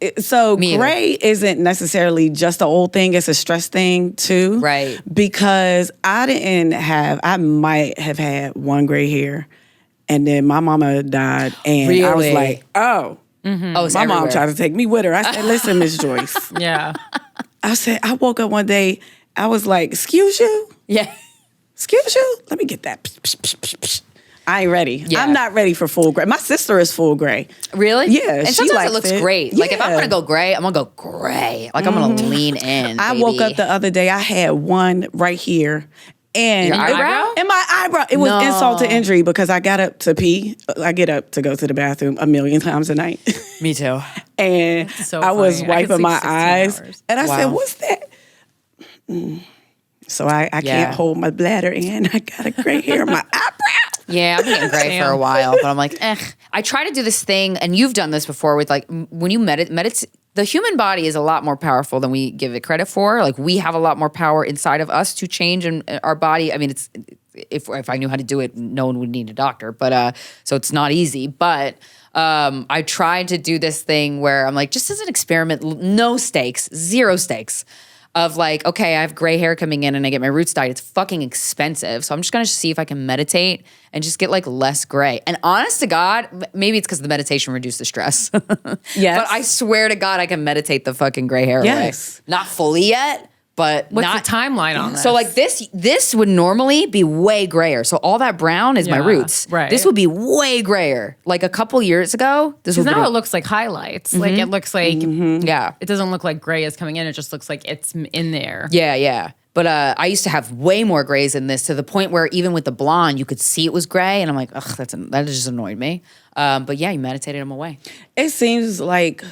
gray isn't necessarily just an old thing; it's a stress thing too. Right. Because I might have had one gray hair, and then my mama died, and I was Really? like, oh. Oh, it's My mom everywhere. tried to take me with her. I said, listen, Miss Joyce. Yeah. I woke up one day, I was like, excuse you? Yeah. Excuse you? Let me get that. I ain't ready. Yeah. I'm not ready for full gray. My sister is full gray. Really? Yeah, And she sometimes likes it looks it. great. Like if I'm Yeah. gonna go gray, I'm gonna go gray. Like I'm gonna lean in. I baby. woke up the other day, I had one right here. And Your eyebrow? In my eyebrow. It was No. insult to injury because I got up to pee. I get up to go to the bathroom a million times a night. Me too. And So I was funny. I could wiping sleep my 16 eyes. hours. And I said, Wow. what's that? So I Yeah. can't hold my bladder and I got a gray hair in my eyebrow. Yeah, I've been getting gray for a while, but I'm like, I try to do this thing, and you've done this before with like when you meditate. The human body is a lot more powerful than we give it credit for. Like we have a lot more power inside of us to change in our body. I mean, it's if I knew how to do it, no one would need a doctor. But so it's not easy. But I tried to do this thing where I'm like, just as an experiment, no stakes, zero stakes. Of like, okay, I have gray hair coming in and I get my roots dyed. It's fucking expensive. So I'm just gonna see if I can meditate and just get like less gray. And honest to God, maybe it's because the meditation reduced the stress. Yes. But I swear to God, I can meditate the fucking gray hair Yes. away. Not fully yet, but What's not the timeline on this? So like this would normally be way grayer. So all that brown is my Yeah, roots. right. This would be way grayer. Like a couple years ago, this would Because be now it looks like highlights. Like it looks like yeah. it doesn't look like gray is coming in. It just looks like it's in there. Yeah. But I used to have way more grays in this to the point where even with the blonde, you could see it was gray. And I'm like, ugh, that just annoyed me. But yeah, you meditated them away. It seems like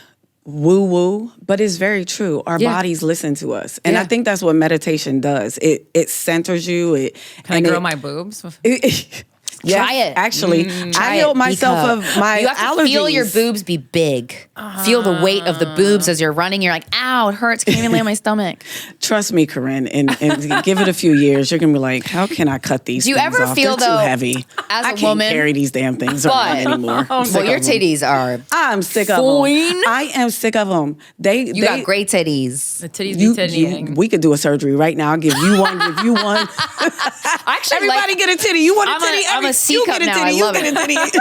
woo-woo, but it's very true. Our Yeah. bodies listen to us. And Yeah. I think that's what meditation does. It centers you. Can I grow my boobs? Yes, Try it. Actually, Try I it, healed myself because of my you have to allergies. feel your boobs be big. Feel the weight of the boobs as you're running. You're like, ow, it hurts. Can't even lay on my stomach. Trust me, Corinne, and give it a few years. You're gonna be like, how can I cut these? Do you things ever off? feel, They're though, too heavy? as I a can't woman- carry these damn things around anymore. Well, your titties are. I'm sick of Fine. them. I am sick of them. You got great titties. The titties be tittying. we could do a surgery right now. I'll give you one. Give you one. I actually Everybody like, get a titty. You want a I'm a- titty? I'm a C you cup get a now. titty. I You love get a titty.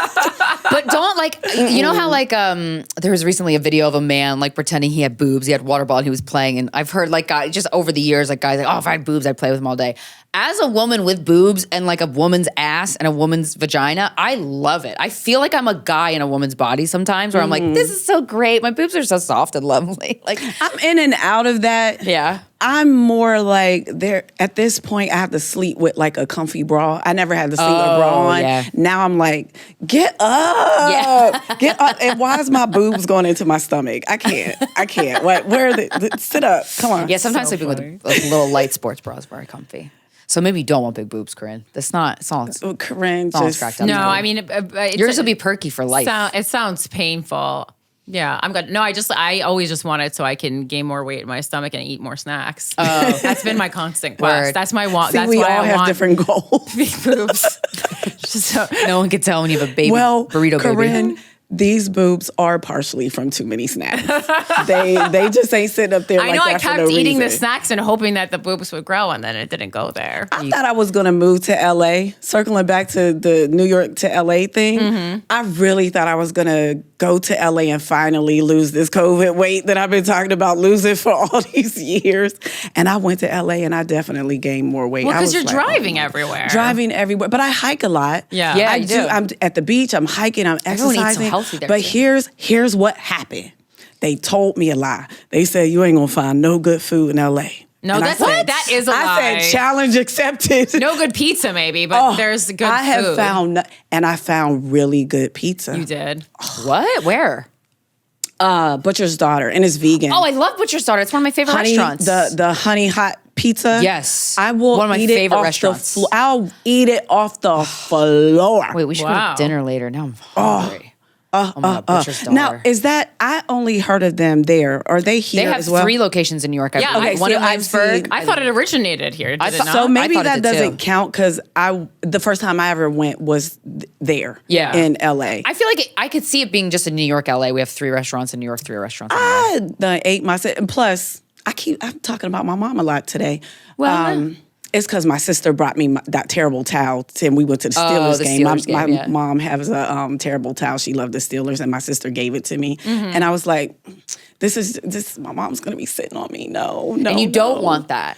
but don't like, you know how like there was recently a video of a man like pretending he had boobs. He had water ball and he was playing. And I've heard like guys just over the years, like guys like, oh, if I had boobs, I'd play with them all day. As a woman with boobs and like a woman's ass and a woman's vagina, I love it. I feel like I'm a guy in a woman's body sometimes where I'm like, this is so great. My boobs are so soft and lovely. Like, I'm in and out of that. yeah. I'm more like there at this point. I have to sleep with like a comfy bra. I never had to sleep with a bra on. Yeah. Now I'm like, get up, get up. And why is my boobs going into my stomach? I can't. What? Where are they? Sit up. Come on. Yeah, sometimes sleeping with a little light sports bra is very comfy. So maybe you don't want big boobs, Corinne. It's all Corinne all just cracked up. No, I mean, it's Yours will be perky for life. It sounds painful. Yeah, I'm good. No, I always just want it so I can gain more weight in my stomach and eat more snacks. Oh, that's been my constant quest. Word. That's my want. See, That's we why all I have want different goals. big boobs. Just so, No one can tell when you have a baby burrito Corinne, baby. these boobs are partially from too many snacks. they just ain't sitting up there I like know that I for kept no eating the reason. snacks and hoping that the boobs would grow, and then it didn't go there. I thought I was going to move to LA, circling back to the New York to LA thing. Mm-hmm. I really thought I was going to go to LA and finally lose this COVID weight that I've been talking about losing for all these years. And I went to LA and I definitely gained more weight. Well, I because was you're like, driving oh my- everywhere. Driving everywhere. But I hike a lot. Yeah. Yeah, I you do. do. I'm at the beach, I'm hiking, I'm Everyone eats so exercising. healthy there, but too. here's what happened. They told me a lie. They said you ain't gonna find no good food in LA. No, And I that's said- that is a lie. I said challenge accepted. No good pizza, maybe, but there's good I have food. I found really good pizza. You did. What? Where? Butcher's Daughter, and it's vegan. Oh, I love Butcher's Daughter. It's one of my favorite honey, restaurants. the honey hot pizza. Yes. I will One of my eat favorite it off restaurants. the floor. I'll eat it off the floor. Wait, we should go Wow. to dinner later. Now I'm hungry. Oh my God, Butcher's Daughter. Now, is that I only heard of them there? Are they here They have as well? 3 locations in New York. Yeah, one okay, in so I've Williamsburg. seen- I thought it originated here. Did it not? So maybe thought it that did doesn't too. count because the first time I ever went was there. Yeah. in LA. I feel like I could see it being just in New York, LA. We have 3 restaurants in New York, 3 restaurants in LA. I done ate myself. And plus, I'm talking about my mom a lot today. Well, It's because my sister brought me that terrible towel, and we went to the Steelers the game. Steelers My game, yeah. mom has a terrible towel. She loved the Steelers, and my sister gave it to me. Mm-hmm. And I was like, "This, my mom's gonna be sitting on me." No, and you don't no. want that.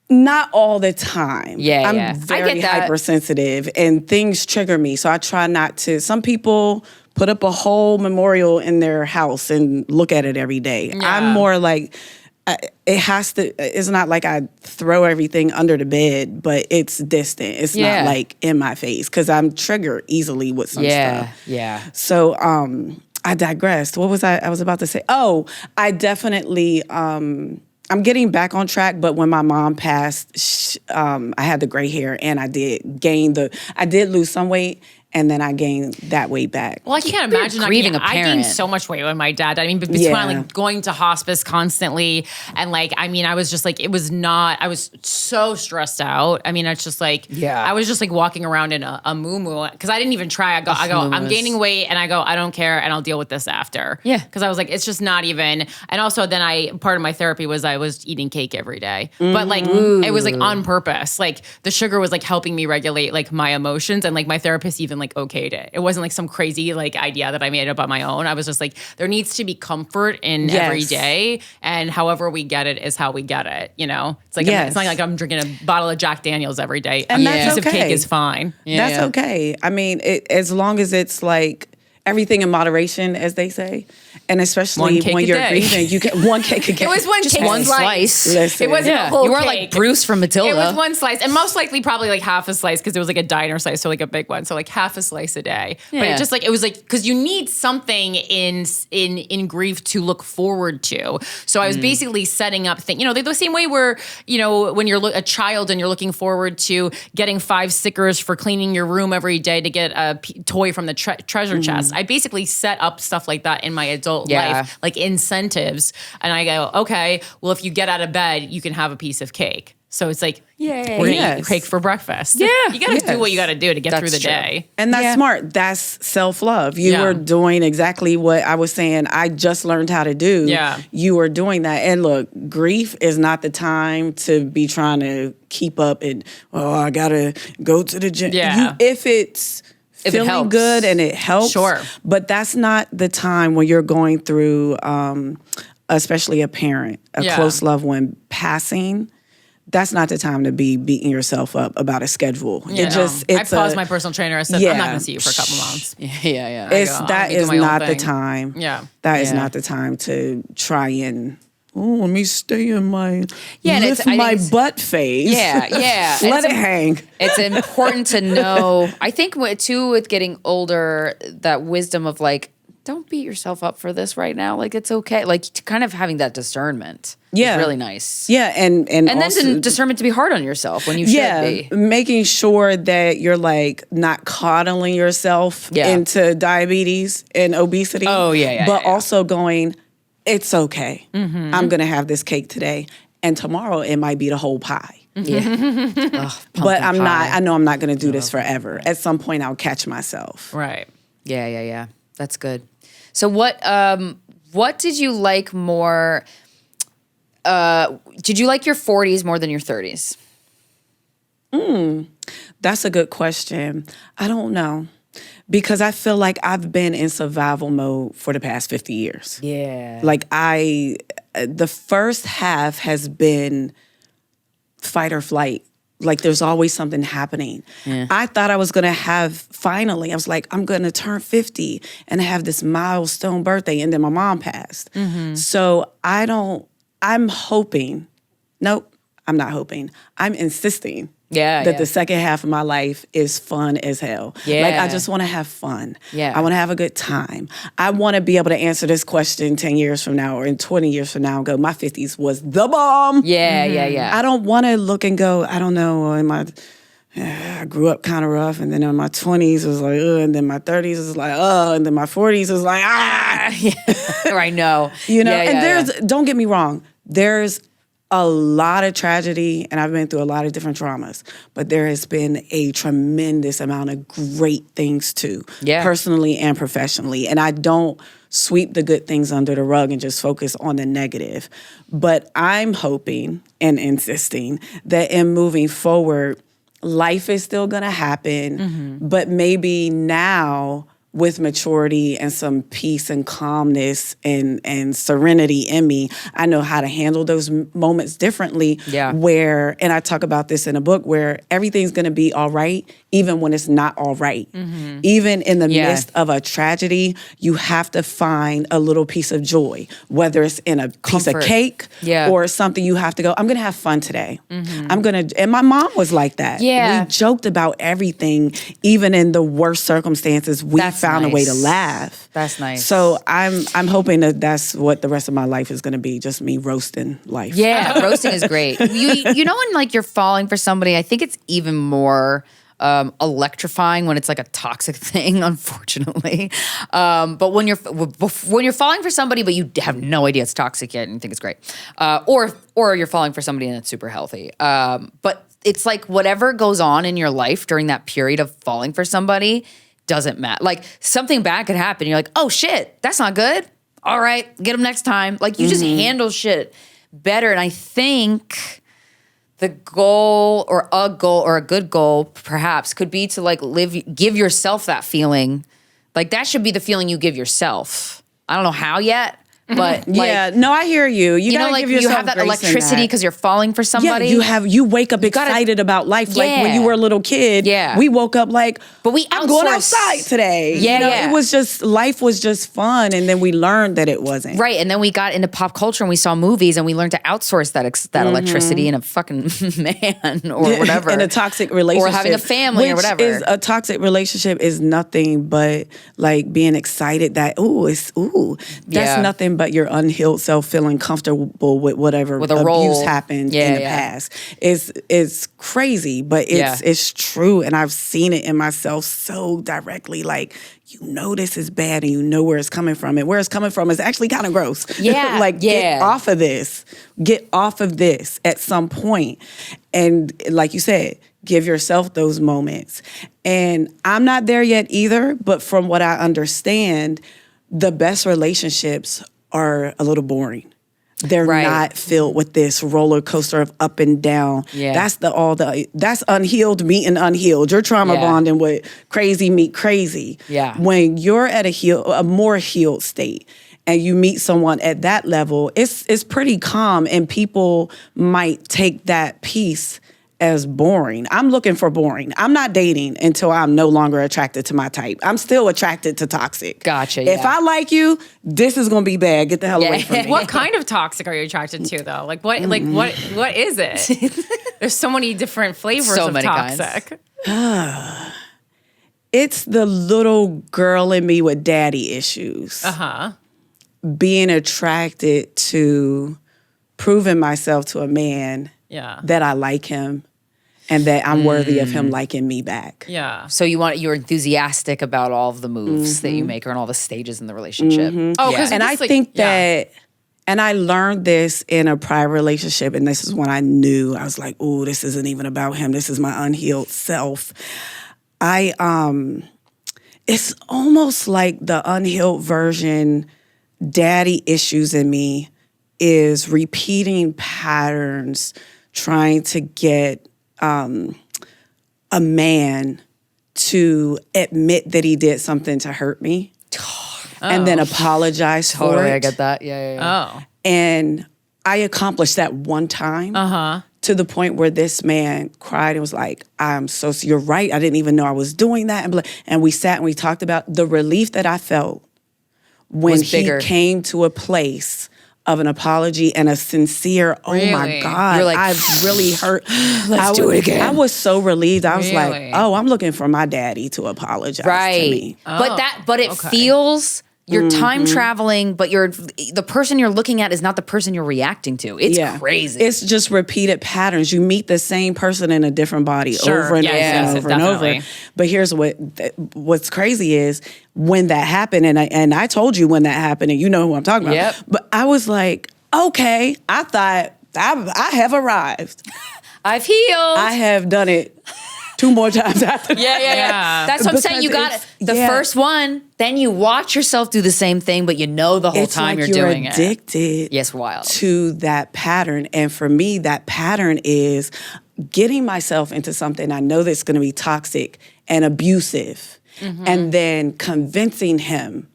Not all the time. Yeah, I'm yeah. I very get that. hypersensitive, and things trigger me. So I try not to. Some people put up a whole memorial in their house and look at it every day. I'm more like. It has to. It's not like I throw everything under the bed, but it's distant. It's Yeah. not like in my face because I'm triggered easily with some stuff. Yeah. So I digressed. What was I was about to say? Oh, I definitely. I'm getting back on track, but when my mom passed, I had the gray hair and I did lose some weight. And then I gained that weight back. Well, I can't imagine. grieving a I gained parent. so much weight when my dad died. I mean, between Yeah. like going to hospice constantly and like, I mean, I was just like, it was not. I was so stressed out. I mean, it's just like, Yeah. I was just like walking around in a muumuu because I didn't even try. I go, I'm gaining weight, and I go, I don't care, and I'll deal with this after. Yeah. Because I was like, it's just not even. And also, then part of my therapy was I was eating cake every day, but like it was like on purpose. Like the sugar was like helping me regulate like my emotions, and like my therapist even like okayed it. It wasn't like some crazy like idea that I made up on my own. I was just like, there needs to be comfort in every day, and however we get it is how we get it. You know, it's like Yes. it's not like I'm drinking a bottle of Jack Daniels every day. And a that's piece of okay. cake is fine. That's okay. I mean, as long as it's like everything in moderation, as they say, and especially One cake when a you're day. grieving, you get one cake a day. It was one Just cake one slice. Listen. It wasn't Yeah. a whole You weren't cake. like Bruce from Matilda. It was one slice, and most likely probably like half a slice because it was like a diner slice, so like a big one, so like half a slice a day. But Yeah. it just like it was like because you need something in grief to look forward to. So I was basically setting up things, the same way where when you're a child and you're looking forward to getting 5 stickers for cleaning your room every day to get a toy from the treasure chest. I basically set up stuff like that in my adult life, like incentives, and I go, okay, well, if you get out of bed, you can have a piece of cake. So it's like, we're gonna eat cake for breakfast. Yeah. You gotta do what you gotta do to get through the true. day. And that's smart. That's self-love. You Yeah. were doing exactly what I was saying. I just learned how to do. Yeah. You were doing that. And look, grief is not the time to be trying to keep up and, I gotta go to the gym. Yeah. If it's If it feeling helps. good and it helps. Sure. But that's not the time when you're going through, especially a parent, a Yeah. close loved one passing. That's not the time to be beating yourself up about a schedule. You know, It's I paused my personal trainer. I said, I'm not gonna see you for a couple months. Yeah. It's I'll that be doing is my own not the thing. time. Yeah. That is Yeah. not the time to try and let me stay in my and lift my butt phase. Yeah. Let it hang. It's important to know. I think too with getting older, that wisdom of like, don't beat yourself up for this right now. Like, it's okay. Like, kind of having that discernment is really nice. Yeah, and also, then discernment to be hard on yourself when you should be. Making sure that you're like not coddling yourself into diabetes and obesity. Oh, yeah. But also going, it's okay. Mm-hmm. I'm going to have this cake today. And tomorrow it might be the whole pie. Yeah. But I'm not, I know I'm not going to do this forever. At some point I'll catch myself. Right. Yeah. That's good. So what did you like more? Did you like your 40s more than your 30s? That's a good question. I don't know. Because I feel like I've been in survival mode for the past 50 years. Yeah. Like the first half has been fight or flight. Like there's always something happening. Yeah. I thought I was going to finally, I was like, I'm going to turn 50 and have this milestone birthday. And then my mom passed. Mm-hmm. So I'm hoping, nope, I'm not hoping. I'm insisting that the second half of my life is fun as hell. Yeah. Like I just want to have fun. Yeah. I want to have a good time. I want to be able to answer this question 10 years from now or in 20 years from now and go, my 50s was the bomb. Yeah. I don't want to look and go, I don't know, I grew up kind of rough, and then in my 20s it was like, and then my 30s was like, and then my 40s was like, I know. Don't get me wrong, there's a lot of tragedy, and I've been through a lot of different traumas, but there has been a tremendous amount of great things too, personally and professionally. And I don't sweep the good things under the rug and just focus on the negative. But I'm hoping and insisting that in moving forward, life is still gonna happen, but maybe now with maturity and some peace and calmness and serenity in me, I know how to handle those moments differently. Yeah. And I talk about this in a book, where everything's going to be all right, even when it's not all right. Mm-hmm. Even in the midst of a tragedy, you have to find a little piece of joy, whether it's in a piece of cake or something. You have to go, I'm going to have fun today. Mm-hmm. And my mom was like that. Yeah. We joked about everything, even in the worst circumstances. We found a way to laugh. That's nice. So I'm hoping that's what the rest of my life is going to be, just me roasting life. Yeah, roasting is great. You know when like you're falling for somebody, I think it's even more electrifying when it's like a toxic thing, unfortunately. But when you're falling for somebody, but you have no idea it's toxic yet and you think it's great, or you're falling for somebody and it's super healthy. But it's like whatever goes on in your life during that period of falling for somebody doesn't matter. Like something bad could happen. You're like, oh shit, that's not good. All right, get them next time. Like you just handle shit better. And I think the goal or a good goal perhaps could be to like give yourself that feeling. Like that should be the feeling you give yourself. I don't know how yet. But I hear you. You know, like you have that electricity because you're falling for somebody. Yeah, you wake up excited about life. Like when you were a little kid. Yeah, we woke up like, I'm going outside today. Yeah, it was just life was just fun, and then we learned that it wasn't right. And then we got into pop culture and we saw movies and we learned to outsource that electricity in a fucking man or whatever, in a toxic relationship, or having a family or whatever. A toxic relationship is nothing but like being excited that that's nothing but your unhealed self feeling comfortable with whatever abuse happened in the past. It's crazy, but it's true, and I've seen it in myself so directly. Like, you know this is bad and you know where it's coming from, and where it's coming from is actually kind of gross. Yeah. Get off of this. Get off of this at some point. And like you said, give yourself those moments. And I'm not there yet either, but from what I understand, the best relationships are a little boring. They're not filled with this roller coaster of up and down. Yeah. That's unhealed meeting unhealed. You're trauma bonding with crazy meet crazy. Yeah. When you're at a more healed state and you meet someone at that level, it's pretty calm, and people might take that piece as boring. I'm looking for boring. I'm not dating until I'm no longer attracted to my type. I'm still attracted to toxic. Gotcha. If I like you, this is going to be bad. Get the hell away from me. What kind of toxic are you attracted to, though? Like what is it? There's so many different flavors of toxic. It's the little girl in me with daddy issues. Being attracted to proving myself to a man that I like him and that I'm worthy of him liking me back. Yeah. So you're enthusiastic about all of the moves that you make or in all the stages in the relationship. Oh, because And I think that, and I learned this in a prior relationship, and this is when I knew, I was like, oh, this isn't even about him. This is my unhealed self. It's almost like the unhealed version, daddy issues in me is repeating patterns, trying to get a man to admit that he did something to hurt me and then apologize for it. Totally, I get that. Yeah. Oh. And I accomplished that one time to the point where this man cried and was like, you're right. I didn't even know I was doing that. And we sat and we talked about the relief that I felt when he came to a place of an apology and a sincere, oh my God, You're like, I've really hurt. Let's do it again. I was so relieved. I was like, oh, I'm looking for my daddy to apologize to me. But it feels you're time traveling, but the person you're looking at is not the person you're reacting to. It's crazy. It's just repeated patterns. You meet the same person in a different body over and over and over. But here's what's crazy is when that happened, and I told you when that happened, and you know who I'm talking about. Yep. But I was like, okay, I thought I have arrived. I've healed. I have done it 2 more times after. Yeah. That's what I'm saying. You got it. The first one, then you watch yourself do the same thing, but you know the whole time you're doing it. It's like you're addicted. Yes, wild. To that pattern. And for me, that pattern is getting myself into something I know that's going to be toxic and abusive, and then convincing him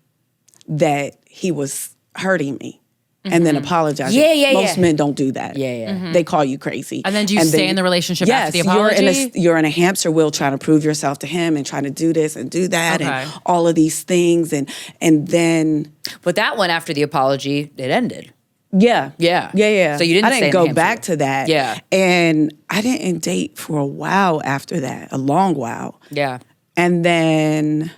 that he was hurting me. And then apologizing. Most men don't do that. They call you crazy. And then do you stay in the relationship after the apology? You're in a hamster wheel trying to prove yourself to him and trying to do this and do that and all of these things. And then... But that one, after the apology, it ended. Yeah. So you didn't I didn't go back to that. Yeah. And I didn't date for a while after that, a long while. Yeah. And then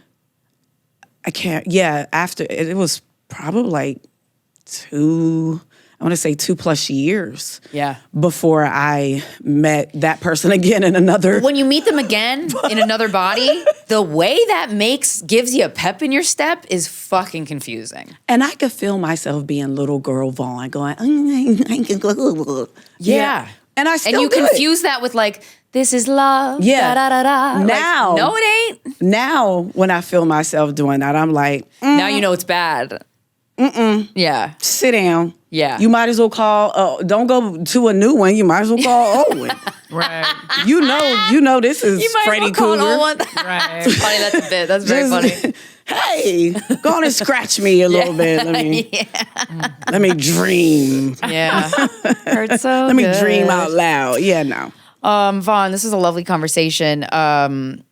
after, it was probably like 2+ years. Yeah. Before I met that person again in another. When you meet them again in another body, the way that gives you a pep in your step is fucking confusing. And I could feel myself being little girl Vaughn going, yeah. And I still you confuse that with like, this is love. Yeah. Da, da, da, da. Now. Like, no, it ain't. Now, when I feel myself doing that, I'm like, now you know it's bad. Yeah. Sit down. Yeah. You might as well call, don't go to a new one. You might as well call old one. Right. You know this is Freddy Cougar. Right. Funny, that's a bit. That's very funny. Hey, go on and scratch me a little bit. Let me dream. Yeah. Hurts so Let me dream out loud. Yeah, no. Vaughn, this is a lovely conversation.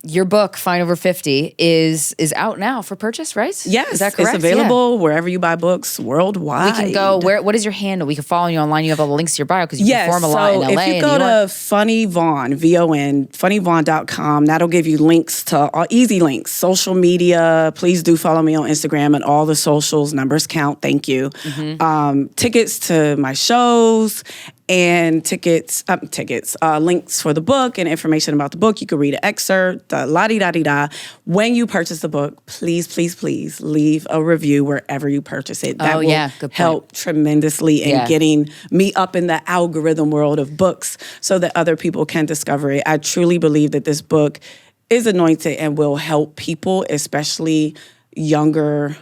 Your book, Fine Over 50, is out now for purchase, right? Yes, is that correct? It's available wherever you buy books worldwide. We can go. What is your handle? We can follow you online. You have all the links to your bio because you perform a lot in LA. If you go to Funny Vaughn, VON, funnyvaughn.com, that'll give you links to easy links, social media. Please do follow me on Instagram and all the socials. Numbers count. Thank you. Tickets to my shows. And links for the book and information about the book. You can read an excerpt, la-di-da-di-da. When you purchase the book, please, please, please leave a review wherever you purchase it. That will help tremendously in getting me up in the algorithm world of books so that other people can discover it. I truly believe that this book is anointed and will help people, especially younger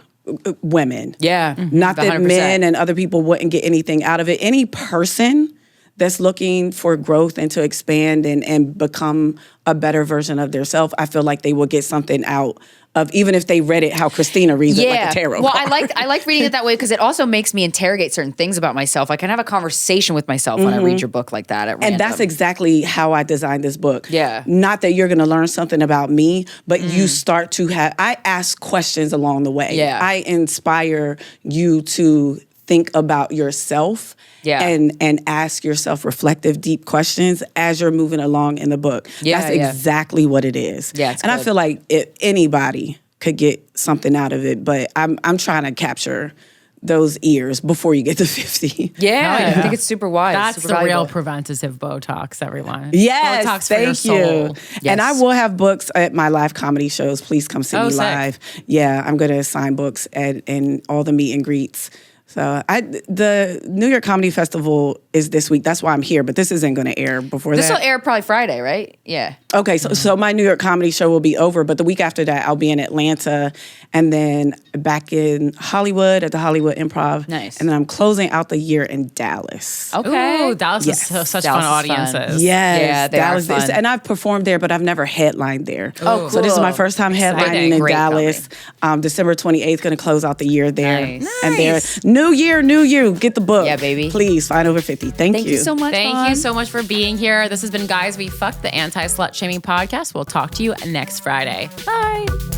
women. Yeah. Not that 100%. Men and other people wouldn't get anything out of it. Any person that's looking for growth and to expand and become a better version of themselves, I feel like they will get something out of even if they read it how Krystyna reads it, like a tarot well, card. I like reading it that way because it also makes me interrogate certain things about myself. I can have a conversation with myself when I read your book like that. And that's exactly how I designed this book. Yeah. Not that you're going to learn something about me, but you start to I ask questions along the way. Yeah. I inspire you to think about yourself and ask yourself reflective, deep questions as you're moving along in the book. Yeah, That's exactly what it is. Yeah, it's and good. I feel like anybody could get something out of it, but I'm trying to capture those ears before you get to 50. Yeah, I think it's super wise. That's super the real valuable. preventative Botox, everyone. Yes, Botox for thank your soul. you. Yes. And I will have books at my live comedy shows. Please come see me sick. live. Yeah, I'm going to sign books and all the meet and greets. So the New York Comedy Festival is this week. That's why I'm here, but this isn't going to air before This will that. air probably Friday, right? Yeah. Okay, so my New York comedy show will be over, but the week after that, I'll be in Atlanta and then back in Hollywood at the Hollywood Improv. Nice. And then I'm closing out the year in Dallas. Okay. Ooh, Dallas Yes. is such Dallas fun is fun. audiences. Yes, Yeah, they are Dallas. fun. And I've performed there, but I've never headlined there. Oh, So this is cool. my first time headlining Exciting. in Great Dallas. December 28th, going to close out the year there. Nice. And there, new year, new you. Get the book. Yeah, baby. Please find over 50. Thank Thank you so much. Thank Vaughn. you so much for being here. This has been Guys We Fucked, the anti-slut shaming podcast. We'll talk to you next Friday. Bye.